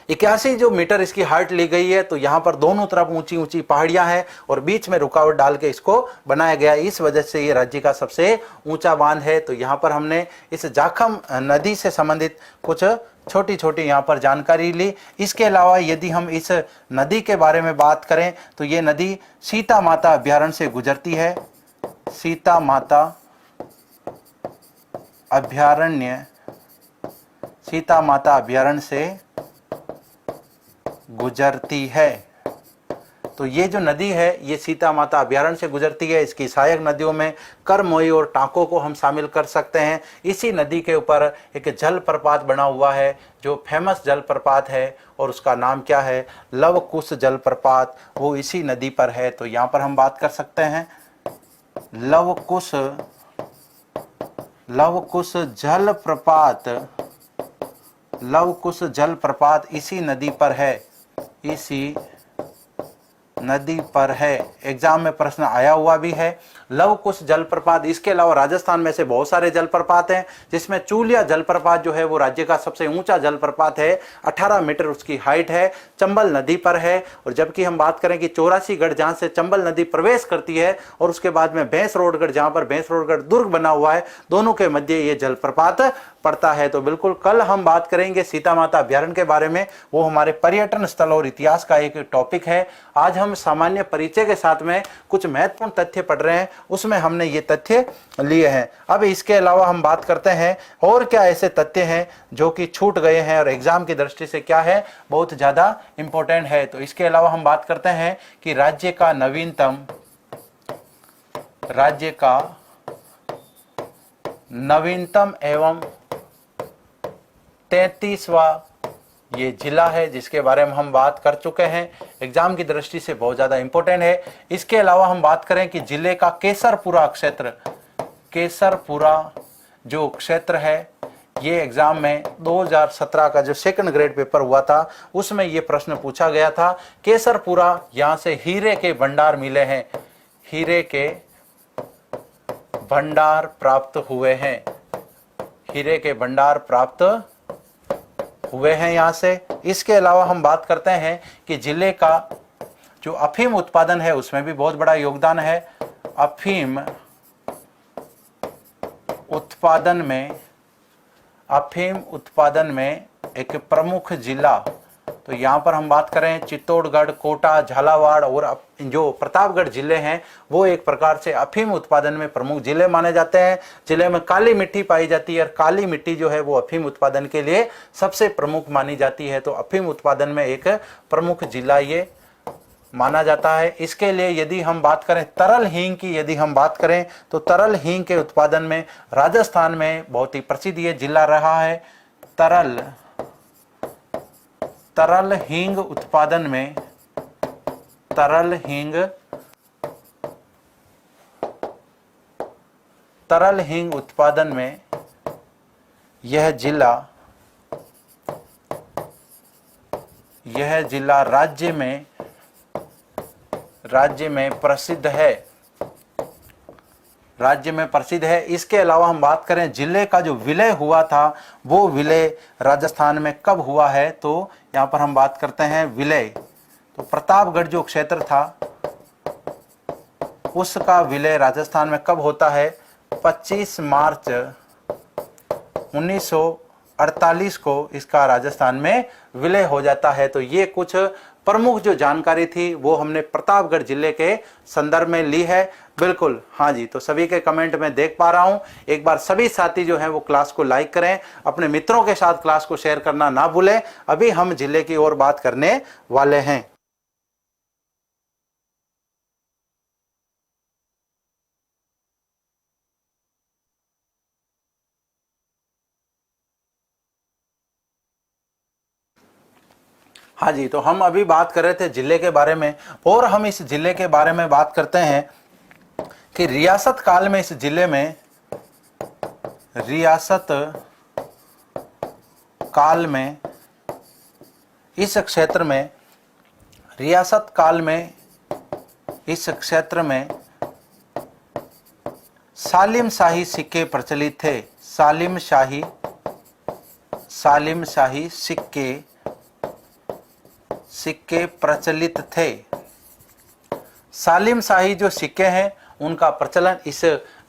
81 जो मीटर इसकी हाइट ली गई है, तो यहाँ पर दोनों तरफ ऊंची ऊंची पहाड़ियां हैं और बीच में रुकावट डाल के इसको बनाया गया है। इस वजह से ये राज्य का सबसे ऊंचा बांध है। तो यहाँ पर हमने इस जाखम नदी से संबंधित कुछ छोटी छोटी यहाँ पर जानकारी ली। इसके अलावा यदि हम इस नदी के बारे में बात करें तो ये नदी सीता माता अभ्यारण्य से गुजरती है। सीता माता अभ्यारण्य, सीता माता अभ्यारण्य से गुजरती है। तो ये जो नदी है ये सीता माता अभ्यारण्य से गुजरती है। इसकी सहायक नदियों में करमोई और टांको को हम शामिल कर सकते हैं। इसी नदी के ऊपर एक जलप्रपात बना हुआ है जो फेमस जलप्रपात है, और उसका नाम क्या है, लवकुश जलप्रपात, वो इसी नदी पर है। तो यहाँ पर हम बात कर सकते हैं लवकुश जलप्रपात, लवकुश जलप्रपात इसी नदी पर है, इसी नदी पर है। एग्जाम में प्रश्न आया हुआ भी है लवकुश जलप्रपात। इसके अलावा राजस्थान में से बहुत सारे जलप्रपात हैं, जिसमें चूलिया जलप्रपात जो है वो राज्य का सबसे ऊंचा जलप्रपात है, 18 मीटर उसकी हाइट है, चंबल नदी पर है। और जबकि हम बात करें कि 84गढ़ जहां से चंबल नदी प्रवेश करती है, और उसके बाद में भैंसरोडगढ़ जहां पर भैंसरोडगढ़ दुर्ग बना हुआ है, दोनों के मध्य ये जलप्रपात पड़ता है। तो बिल्कुल कल हम बात करेंगे सीता माता अभ्यारण्य के बारे में, वो हमारे पर्यटन स्थल और इतिहास का एक टॉपिक है। आज हम सामान्य परिचय के साथ में कुछ महत्वपूर्ण तथ्य पढ़ रहे हैं, उसमें हमने ये तथ्य लिए हैं। अब इसके अलावा हम बात करते हैं और क्या ऐसे तथ्य हैं जो कि छूट गए हैं और एग्जाम की दृष्टि से क्या है, बहुत ज्यादा इंपॉर्टेंट है। तो इसके अलावा हम बात करते हैं कि राज्य का नवीनतम एवं 33वां ये जिला है, जिसके बारे में हम बात कर चुके हैं, एग्जाम की दृष्टि से बहुत ज्यादा इंपॉर्टेंट है। इसके अलावा हम बात करें कि जिले का केसरपुरा क्षेत्र, केसरपुरा जो क्षेत्र है, ये एग्जाम में 2017 का जो सेकंड ग्रेड पेपर हुआ था उसमें ये प्रश्न पूछा गया था। केसरपुरा, यहाँ से हीरे के भंडार मिले हैं, हीरे के भंडार प्राप्त हुए हैं, हीरे के भंडार प्राप्त हुए हैं यहाँ से। इसके अलावा हम बात करते हैं कि जिले का जो अफीम उत्पादन है उसमें भी बहुत बड़ा योगदान है। अफीम उत्पादन में एक प्रमुख जिला, तो यहाँ पर हम बात करें चित्तौड़गढ़, कोटा, झालावाड़ और जो प्रतापगढ़ जिले हैं वो एक प्रकार से अफीम उत्पादन में प्रमुख जिले माने जाते हैं। जिले में काली मिट्टी पाई जाती है और काली मिट्टी जो है वो अफीम उत्पादन के लिए सबसे प्रमुख मानी जाती है। तो अफीम उत्पादन में एक प्रमुख जिला ये माना जाता है। इसके लिए यदि हम बात करें तरल हींग की, यदि हम बात करें तो तरल हींग के उत्पादन में राजस्थान में बहुत ही प्रसिद्ध ये जिला रहा है। तरल हींग उत्पादन में तरल हींग उत्पादन में यह जिला राज्य में प्रसिद्ध है। इसके अलावा हम बात करें जिले का जो विलय हुआ था वो विलय राजस्थान में कब हुआ है, तो यहाँ पर हम बात करते हैं विलय। तो प्रतापगढ़ जो क्षेत्र था उसका विलय राजस्थान में कब होता है? 25 मार्च 1948 को इसका राजस्थान में विलय हो जाता है। तो ये कुछ प्रमुख जो जानकारी थी वो हमने प्रतापगढ़ जिले के संदर्भ में ली है। बिल्कुल, हाँ जी। तो सभी के कमेंट में देख पा रहा हूं। एक बार सभी साथी जो हैं वो क्लास को लाइक करें, अपने मित्रों के साथ क्लास को शेयर करना ना भूलें। अभी हम जिले की ओर बात करने वाले हैं। हाँ जी, तो हम अभी बात कर रहे थे जिले के बारे में और हम इस जिले के बारे में बात करते हैं कि रियासत काल में इस जिले में इस क्षेत्र में सालिम शाही सिक्के प्रचलित थे। सालिम शाही सिक्के प्रचलित थे। सालिम शाही जो सिक्के हैं उनका प्रचलन इस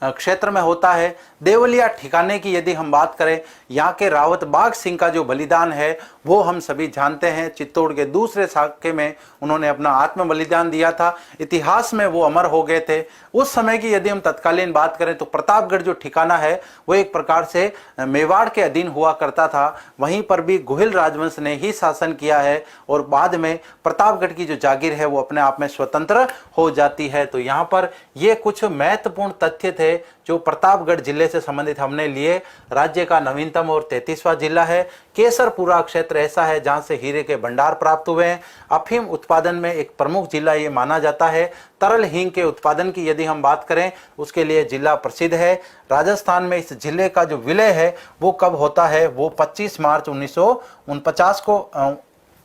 क्षेत्र में होता है। देवलिया ठिकाने की यदि हम बात करें, यहाँ के रावत बाघ सिंह का जो बलिदान है वो हम सभी जानते हैं। चित्तौड़ के दूसरे साके में उन्होंने अपना आत्म बलिदान दिया था, इतिहास में वो अमर हो गए थे। उस समय की यदि हम तत्कालीन बात करें तो प्रतापगढ़ जो ठिकाना है वो एक प्रकार से मेवाड़ के अधीन हुआ करता था। वहीं पर भी गुहिल राजवंश ने ही शासन किया है और बाद में प्रतापगढ़ की जो जागीर है वो अपने आप में स्वतंत्र हो जाती है। तो यहाँ पर ये कुछ महत्वपूर्ण तथ्य थे जो प्रतापगढ़ जिले से संबंधित हमने लिए। राज्य का नवीनतम और 33वां जिला है। केसरपुरा क्षेत्र ऐसा है जहां से हीरे के भंडार प्राप्त हुए हैं। अफीम उत्पादन में एक प्रमुख जिला ये माना जाता है। तरल हींग के उत्पादन की यदि हम बात करें उसके लिए जिला प्रसिद्ध है। राजस्थान में इस जिले का जो विलय है वो कब होता है? वो 25 मार्च 1949 को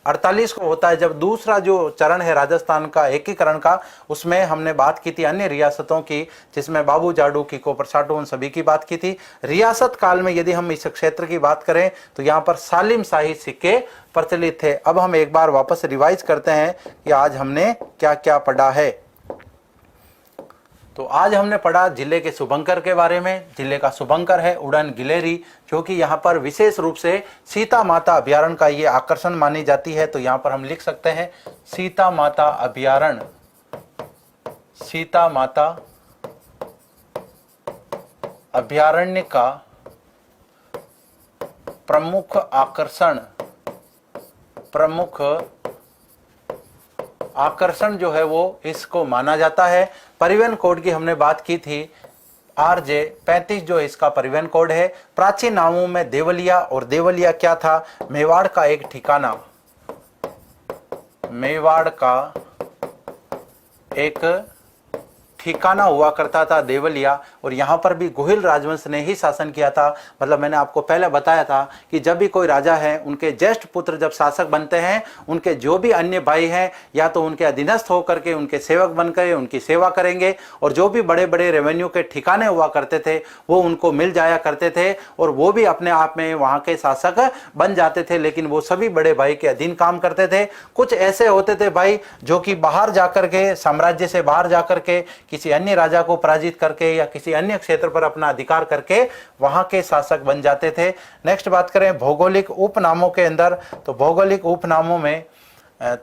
48 को होता है, जब दूसरा जो चरण है राजस्थान का एकीकरण का उसमें हमने बात की थी अन्य रियासतों की, जिसमें बाबू जाडू की को प्रसाटू उन सभी की बात की थी। रियासत काल में यदि हम इस क्षेत्र की बात करें तो यहाँ पर सालिम शाही सिक्के प्रचलित थे। अब हम एक बार वापस रिवाइज करते हैं कि आज हमने क्या क्या पढ़ा है। तो आज हमने पढ़ा जिले के शुभंकर के बारे में। जिले का शुभंकर है उड़न गिलेरी, जो कि यहाँ पर विशेष रूप से सीता माता अभ्यारण्य का ये आकर्षण मानी जाती है। तो यहाँ पर हम लिख सकते हैं सीता माता अभ्यारण्य का प्रमुख आकर्षण जो है वो इसको माना जाता है। परिवहन कोड की हमने बात की थी, RJ 35 जो इसका परिवहन कोड है। प्राचीन नामों में देवलिया, और देवलिया क्या था? मेवाड़ का एक ठिकाना, मेवाड़ का एक ठिकाना हुआ करता था देवलिया, और यहाँ पर भी गोहिल राजवंश ने ही शासन किया था। मतलब मैंने आपको पहले बताया था कि जब भी कोई राजा है, उनके ज्येष्ठ पुत्र जब शासक बनते हैं, उनके जो भी अन्य भाई हैं या तो उनके अधीनस्थ होकर के उनके सेवक बनकर उनकी सेवा करेंगे, और जो भी बड़े बड़े रेवेन्यू के ठिकाने हुआ करते थे वो उनको मिल जाया करते थे, और वो भी अपने आप में वहाँ के शासक बन जाते थे। लेकिन वो सभी बड़े भाई के अधीन काम करते थे। कुछ ऐसे होते थे भाई जो कि बाहर जाकर के, साम्राज्य से बाहर जाकर के किसी अन्य राजा को पराजित करके या किसी अन्य क्षेत्र पर अपना अधिकार करके वहां के शासक बन जाते थे। नेक्स्ट बात करें भौगोलिक उपनामों के अंदर, तो भौगोलिक उपनामों में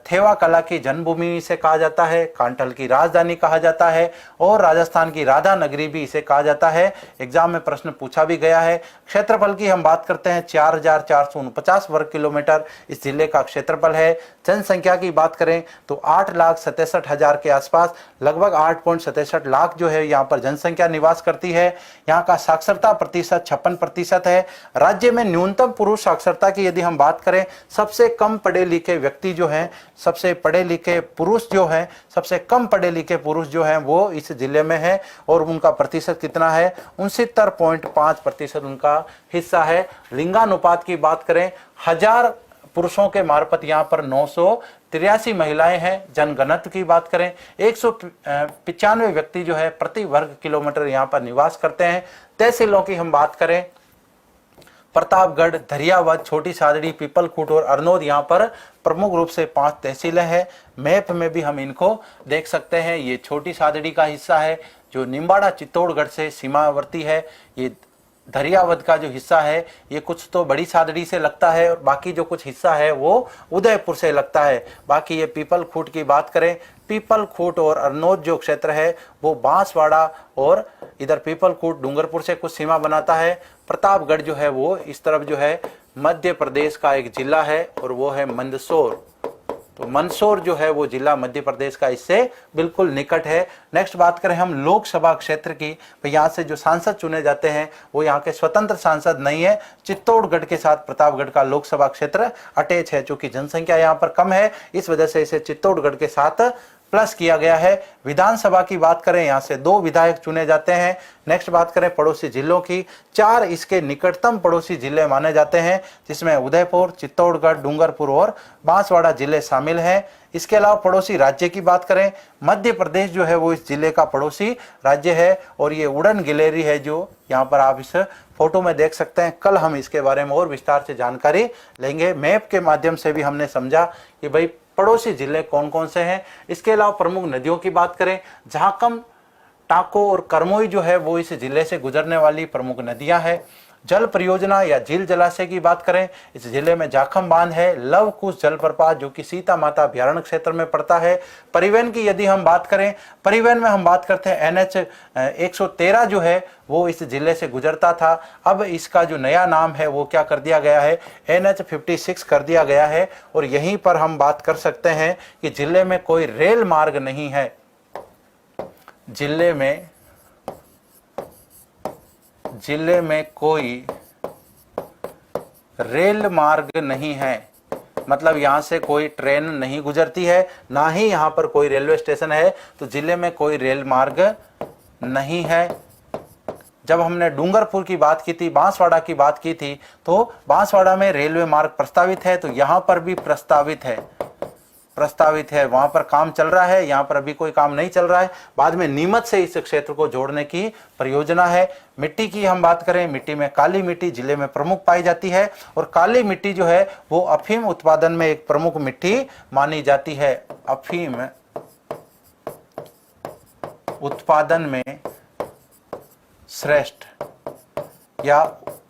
थेवा कला की जन्मभूमि इसे कहा जाता है, कांटल की राजधानी कहा जाता है, और राजस्थान की राधा नगरी भी इसे कहा जाता है। एग्जाम में प्रश्न पूछा भी गया है। क्षेत्रफल की हम बात करते हैं 4449 वर्ग किलोमीटर इस जिले का क्षेत्रफल है। जनसंख्या की बात करें तो 8,67,000 के आसपास, लगभग 8.67 लाख जो है यहाँ पर जनसंख्या निवास करती है। यहाँ का साक्षरता प्रतिशत 56% है। राज्य में न्यूनतम पुरुष साक्षरता की यदि हम बात करें, सबसे कम पढ़े लिखे व्यक्ति जो है, सबसे पढ़े लिखे पुरुष जो है, सबसे कम पढ़े लिखे पुरुष जो हैं वो इस जिले में है, और उनका प्रतिशत कितना है, 69.5% उनका हिस्सा है। लिंगानुपात की बात करें, 1000 पुरुषों के मार्फत यहाँ पर 983 महिलाएं हैं। जनघनत्व की बात करें, 195 व्यक्ति जो है प्रति वर्ग किलोमीटर यहाँ पर निवास करते हैं। तहसीलों की हम बात करें, प्रतापगढ़, धरियावद, छोटी सादड़ी, पीपलखूट और अरनोद यहाँ पर प्रमुख रूप से 5 तहसीलें हैं। मैप में भी हम इनको देख सकते हैं। ये छोटी सादड़ी का हिस्सा है जो निम्बाड़ा चित्तौड़गढ़ से सीमावर्ती है। ये धरियावद का जो हिस्सा है ये कुछ तो बड़ी सादड़ी से लगता है, और बाकी जो कुछ हिस्सा है वो उदयपुर से लगता है। बाकी ये पीपलखूट की बात करें, पीपलखूट और अरनोद जो क्षेत्र है वो बांसवाड़ा और इधर पीपलखूट डूंगरपुर से कुछ सीमा बनाता है। प्रतापगढ़ जो है वो इस तरफ जो है मध्य प्रदेश का एक जिला है, और वो है मंदसौर। तो मंदसौर जो है वो जिला मध्य प्रदेश का इससे बिल्कुल निकट है। नेक्स्ट बात करें हम लोकसभा क्षेत्र की, तो यहाँ से जो सांसद चुने जाते हैं वो यहाँ के स्वतंत्र सांसद नहीं है। चित्तौड़गढ़ के साथ प्रतापगढ़ का लोकसभा क्षेत्र अटैच है। चूंकि जनसंख्या यहाँ पर कम है, इस वजह से इसे चित्तौड़गढ़ के साथ प्लस किया गया है। विधानसभा की बात करें, यहाँ से 2 विधायक चुने जाते हैं। नेक्स्ट बात करें पड़ोसी जिलों की, 4 इसके निकटतम पड़ोसी जिले माने जाते हैं, जिसमें उदयपुर, चित्तौड़गढ़, डूंगरपुर और बांसवाड़ा जिले शामिल हैं। इसके अलावा पड़ोसी राज्य की बात करें, मध्य प्रदेश जो है वो इस जिले का पड़ोसी राज्य है, और ये उड़न गिलेरी है जो यहाँ पर आप इस फोटो में देख सकते हैं। कल हम इसके बारे में और विस्तार से जानकारी लेंगे। मैप के माध्यम से भी हमने समझा कि भाई पड़ोसी जिले कौन कौन से हैं। इसके अलावा प्रमुख नदियों की बात करें, झाकम, टाको और करमोई जो है वो इस जिले से गुजरने वाली प्रमुख नदियां हैं। जल परियोजना या झील जलाशय की बात करें, इस जिले में जाखम बांध है, लवकुश जलप्रपात जो कि सीता माता अभ्यारण्य क्षेत्र में पड़ता है। परिवहन की यदि हम बात करें, परिवहन में हम बात करते हैं NH 113 जो है वो इस जिले से गुजरता था। अब इसका जो नया नाम है वो क्या कर दिया गया है, NH 56 कर दिया गया है। और यहीं पर हम बात कर सकते हैं कि जिले में कोई रेल मार्ग नहीं है, जिले में कोई रेल मार्ग नहीं है। मतलब यहाँ से कोई ट्रेन नहीं गुजरती है, ना ही यहाँ पर कोई रेलवे स्टेशन है, तो जिले में कोई रेल मार्ग नहीं है। जब हमने डूंगरपुर की बात की थी, बांसवाड़ा की बात की थी, तो बांसवाड़ा में रेलवे मार्ग प्रस्तावित है, तो यहाँ पर भी प्रस्तावित है, वहां पर काम चल रहा है, यहाँ पर अभी कोई काम नहीं चल रहा है। बाद में नीमच से इस क्षेत्र को जोड़ने की परियोजना है। मिट्टी की हम बात करें, मिट्टी में काली मिट्टी जिले में प्रमुख पाई जाती है, और काली मिट्टी जो है वो अफीम उत्पादन में एक प्रमुख मिट्टी मानी जाती है। अफीम उत्पादन में श्रेष्ठ या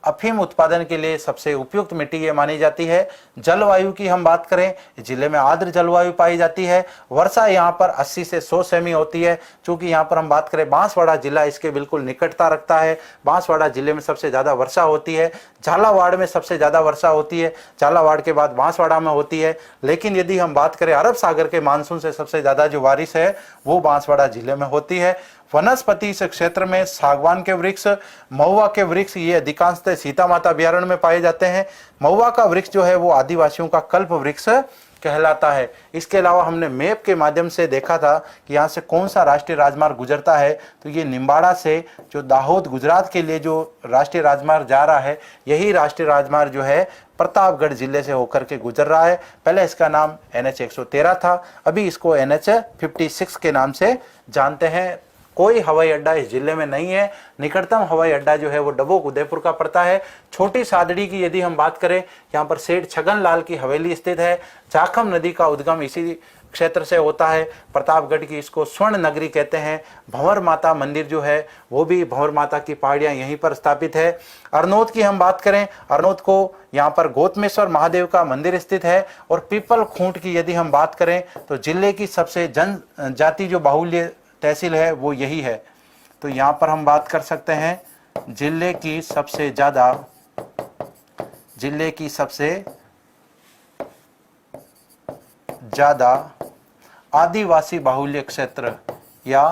अफीम उत्पादन के लिए सबसे उपयुक्त मिट्टी ये मानी जाती है। जलवायु की हम बात करें, जिले में आर्द्र जलवायु पाई जाती है। वर्षा यहाँ पर 80 से 100 सेमी होती है। चूंकि यहाँ पर हम बात करें, बांसवाड़ा जिला इसके बिल्कुल निकटता रखता है। बांसवाड़ा जिले में सबसे ज़्यादा वर्षा होती है। झालावाड़ में सबसे ज़्यादा वर्षा होती है, झालावाड़ के बाद बांसवाड़ा में होती है। लेकिन यदि हम बात करें अरब सागर के मानसून से सबसे ज़्यादा जो बारिश है वो बांसवाड़ा जिले में होती है। वनस्पति इस क्षेत्र में सागवान के वृक्ष, महुआ के वृक्ष ये अधिकांशतः सीता माता अभ्यारण्य में पाए जाते हैं। महुआ का वृक्ष जो है वो आदिवासियों का कल्प वृक्ष कहलाता है। इसके अलावा हमने मैप के माध्यम से देखा था कि यहाँ से कौन सा राष्ट्रीय राजमार्ग गुजरता है, तो ये निम्बाड़ा से जो दाहोद गुजरात के लिए जो राष्ट्रीय राजमार्ग जा रहा है, यही राष्ट्रीय राजमार्ग जो है प्रतापगढ़ जिले से होकर के गुजर रहा है। पहले इसका नाम NH 113 था, अभी इसको NH 56 के नाम से जानते हैं। कोई हवाई अड्डा इस जिले में नहीं है। निकटतम हवाई अड्डा जो है वो डबोक उदयपुर का पड़ता है। छोटी सादड़ी की यदि हम बात करें, यहाँ पर सेठ छगन लाल की हवेली स्थित है। जाखम नदी का उद्गम इसी क्षेत्र से होता है। प्रतापगढ़ की इसको स्वर्ण नगरी कहते हैं। भंवर माता मंदिर जो है वो भी, भंवर माता की पहाड़ियाँ यहीं पर स्थापित है। अरनोद की हम बात करें, अरनोद को यहाँ पर गौतमेश्वर महादेव का मंदिर स्थित है। और पीपल खूंट की यदि हम बात करें तो जिले की सबसे जनजाति जो बाहुल्य तहसील है वो यही है। तो यहाँ पर हम बात कर सकते हैं जिले की सबसे ज्यादा आदिवासी बाहुल्य क्षेत्र या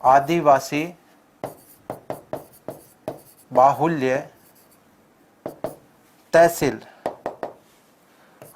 आदिवासी बाहुल्य तहसील,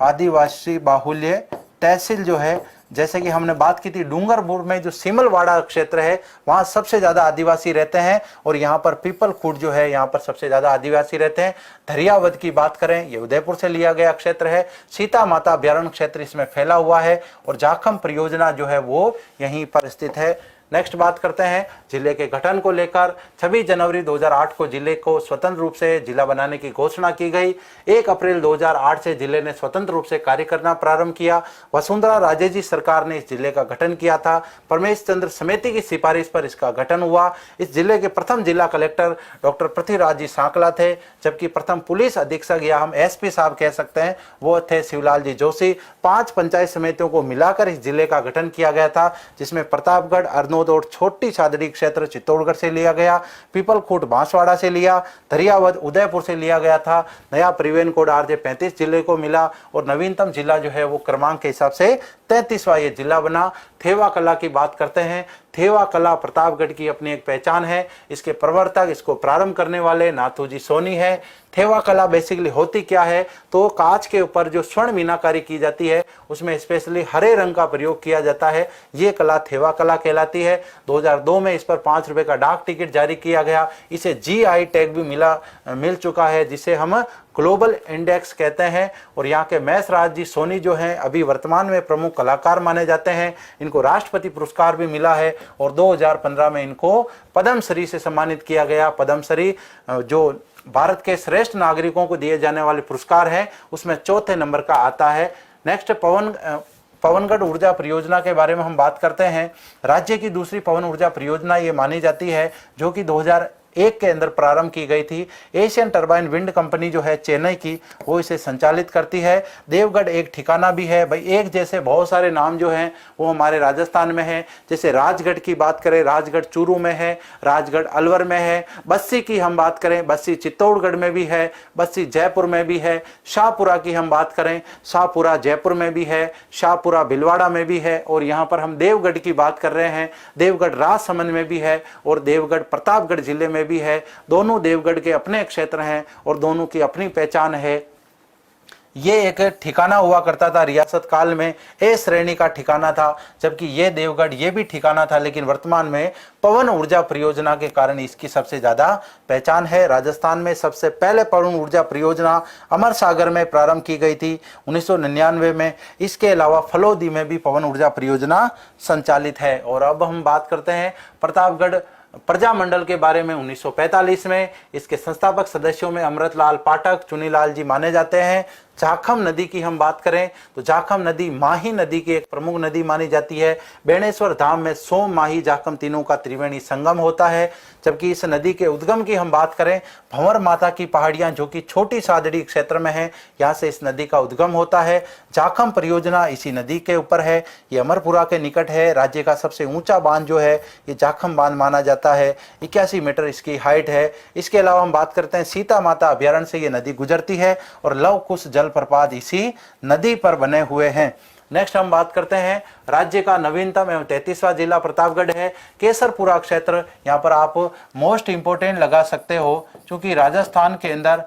आदिवासी बाहुल्य तहसील जो है, जैसे कि हमने बात की थी डूंगरपुर में जो सिमलवाड़ा क्षेत्र है वहां सबसे ज्यादा आदिवासी रहते हैं। और यहाँ पर पीपल खूंट जो है यहाँ पर सबसे ज्यादा आदिवासी रहते हैं। धरियावद की बात करें, ये उदयपुर से लिया गया क्षेत्र है। सीता माता अभ्यारण्य क्षेत्र इसमें फैला हुआ है। और जाखम परियोजना जो है वो यहीं पर स्थित है। नेक्स्ट बात करते हैं जिले के गठन को लेकर। 26 जनवरी 2008 को जिले को स्वतंत्र रूप से जिला बनाने की घोषणा की गई। 1 अप्रैल 2008 से जिले ने स्वतंत्र रूप से कार्य करना प्रारंभ किया। वसुंधरा राजे जी सरकार ने इस जिले का गठन किया था। परमेश चंद्र समिति की सिफारिश पर इसका गठन हुआ। इस जिले के प्रथम जिला कलेक्टर डॉक्टर पृथ्वीराज जी सांकला थे, जबकि प्रथम पुलिस अधीक्षक या हम SP साहब कह सकते हैं वो थे शिवलाल जी जोशी। 5 पंचायत समितियों को मिलाकर इस जिले का गठन किया गया था, जिसमें प्रतापगढ़, अरनोद और छोटी सादड़ी क्षेत्र चित्तौड़गढ़ से लिया गया। पीपल खूंट बांसवाड़ा से लिया। धरियावद उदयपुर से लिया गया था। नया परिवहन कोड RJ 35 जिले को मिला। और नवीनतम जिला जो है वो क्रमांक के हिसाब से 33वां ये जिला बना। थेवा कला की बात करते हैं। थेवा कला प्रतापगढ़ की अपनी एक पहचान है। इसके प्रवर्तक, इसको प्रारंभ करने वाले नाथूजी सोनी है। थेवा कला बेसिकली होती क्या है, तो कांच के ऊपर जो स्वर्ण मीनाकारी की जाती है उसमें स्पेशली हरे रंग का प्रयोग किया जाता है। ये कला थेवा कला कहलाती है। 2002 में इस पर 5 रुपए का डाक टिकट जारी किया गया। इसे GI टैग भी मिल चुका है, जिसे हम ग्लोबल इंडेक्स कहते हैं। और यहाँ के मैसराज जी सोनी जो हैं अभी वर्तमान में प्रमुख कलाकार माने जाते हैं। इनको राष्ट्रपति पुरस्कार भी मिला है। और 2015 में इनको पद्मश्री से सम्मानित किया गया। पद्मश्री जो भारत के श्रेष्ठ नागरिकों को दिए जाने वाले पुरस्कार हैं उसमें 4थे नंबर का आता है। नेक्स्ट पवनगढ़ ऊर्जा परियोजना के बारे में हम बात करते हैं। राज्य की दूसरी पवन ऊर्जा परियोजना ये मानी जाती है, जो कि 2001 के अंदर प्रारंभ की गई थी। एशियन टरबाइन विंड कंपनी जो है चेन्नई की, वो इसे संचालित करती है। देवगढ़ एक ठिकाना भी है। भाई एक जैसे बहुत सारे नाम जो हैं वो हमारे राजस्थान में हैं। जैसे राजगढ़ की बात करें, राजगढ़ चूरू में है, राजगढ़ अलवर में है। बस्सी की हम बात करें, बस्सी चित्तौड़गढ़ में भी है, बस्सी जयपुर में भी है। शाहपुरा की हम बात करें, शाहपुरा जयपुर में भी है, शाहपुरा भिलवाड़ा में भी है। और यहाँ पर हम देवगढ़ की बात कर रहे हैं, देवगढ़ राजसमंद में भी है और देवगढ़ प्रतापगढ़ जिले में भी है। दोनों देवगढ़ के अपने क्षेत्र हैं और दोनों की अपनी पहचान है। ये एक ठिकाना हुआ करता था रियासत काल में, ए श्रेणी का ठिकाना था, जबकि ये देवगढ़ ये भी ठिकाना था, लेकिन वर्तमान में पवन ऊर्जा परियोजना के कारण इसकी सबसे ज्यादा पहचान है। राजस्थान में सबसे पहले पवन ऊर्जा परियोजना अमर सागर में प्रारंभ की गई थी 1999 में। इसके अलावा फलोदी में भी पवन ऊर्जा परियोजना संचालित है। और अब हम बात करते हैं प्रतापगढ़ प्रजामंडल के बारे में। 1945 में इसके संस्थापक सदस्यों में अमृतलाल पाठक, चुनीलाल जी माने जाते हैं। जाखम नदी की हम बात करें तो जाखम नदी माही नदी की एक प्रमुख नदी मानी जाती है। बेणेश्वर धाम में सोम, माही, जाखम तीनों का त्रिवेणी संगम होता है। जबकि इस नदी के उद्गम की हम बात करें, भंवर माता की पहाड़ियां जो कि छोटी सादड़ी क्षेत्र में है, यहाँ से इस नदी का उद्गम होता है। जाखम परियोजना इसी नदी के ऊपर है। ये अमरपुरा के निकट है। राज्य का सबसे ऊंचा बांध जो है ये जाखम बांध माना जाता है। 81 मीटर इसकी हाइट है। इसके अलावा हम बात करते हैं सीता माता अभ्यारण्य से ये नदी गुजरती है और लव कुश जलप्रपात इसी नदी पर बने हुए हैं। नेक्स्ट हम बात करते हैं राज्य का नवीनतम एवं 33वां जिला प्रतापगढ़ है। केसरपुरा क्षेत्र, यहाँ पर आप मोस्ट इंपोर्टेंट लगा सकते हो, क्योंकि राजस्थान के अंदर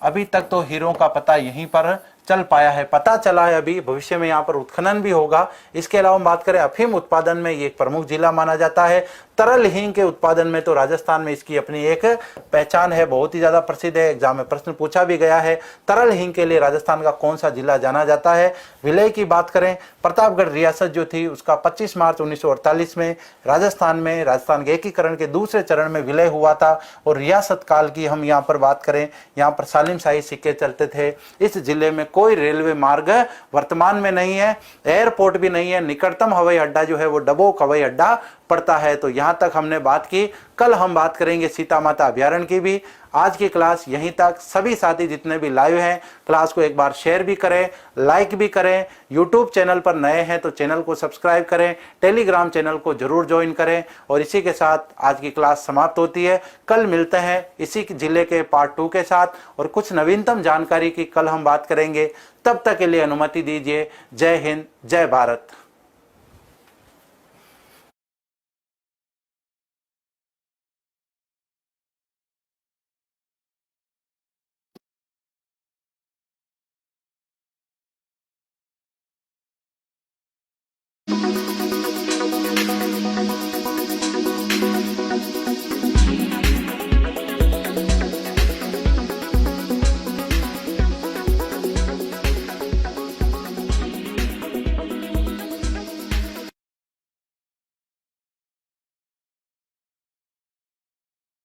अभी तक तो हीरों का पता यहीं पर चल पाया है, पता चला है। अभी भविष्य में यहाँ पर उत्खनन भी होगा। इसके अलावा हम बात करें अफीम उत्पादन में ये एक प्रमुख जिला माना जाता है। तरल हींग के उत्पादन में तो राजस्थान में इसकी अपनी एक पहचान है, बहुत ही ज्यादा प्रसिद्ध है। एग्जाम में प्रश्न पूछा भी गया है, तरल हींग के लिए राजस्थान का कौन सा जिला जाना जाता है। विलय की बात करें, प्रतापगढ़ रियासत जो थी उसका 25 मार्च 1948 में राजस्थान के एकीकरण के दूसरे चरण में विलय हुआ था। और रियासत काल की हम यहाँ पर बात करें, यहाँ पर सालिम शाही सिक्के चलते थे। इस जिले में कोई रेलवे मार्ग वर्तमान में नहीं है, एयरपोर्ट भी नहीं है। निकटतम हवाई अड्डा जो है वो डबोक हवाई अड्डा पड़ता है। तो यहां तक हमने बात की। कल हम बात करेंगे सीता माता अभ्यारण्य की भी। आज की क्लास यहीं तक। सभी साथी जितने भी लाइव हैं क्लास को एक बार शेयर भी करें, लाइक भी करें। यूट्यूब चैनल पर नए हैं तो चैनल को सब्सक्राइब करें, टेलीग्राम चैनल को जरूर ज्वाइन करें। और इसी के साथ आज की क्लास समाप्त होती है। कल मिलते हैं इसी जिले के पार्ट 2 के साथ और कुछ नवीनतम जानकारी की कल हम बात करेंगे। तब तक के लिए अनुमति दीजिए। जय हिंद, जय भारत।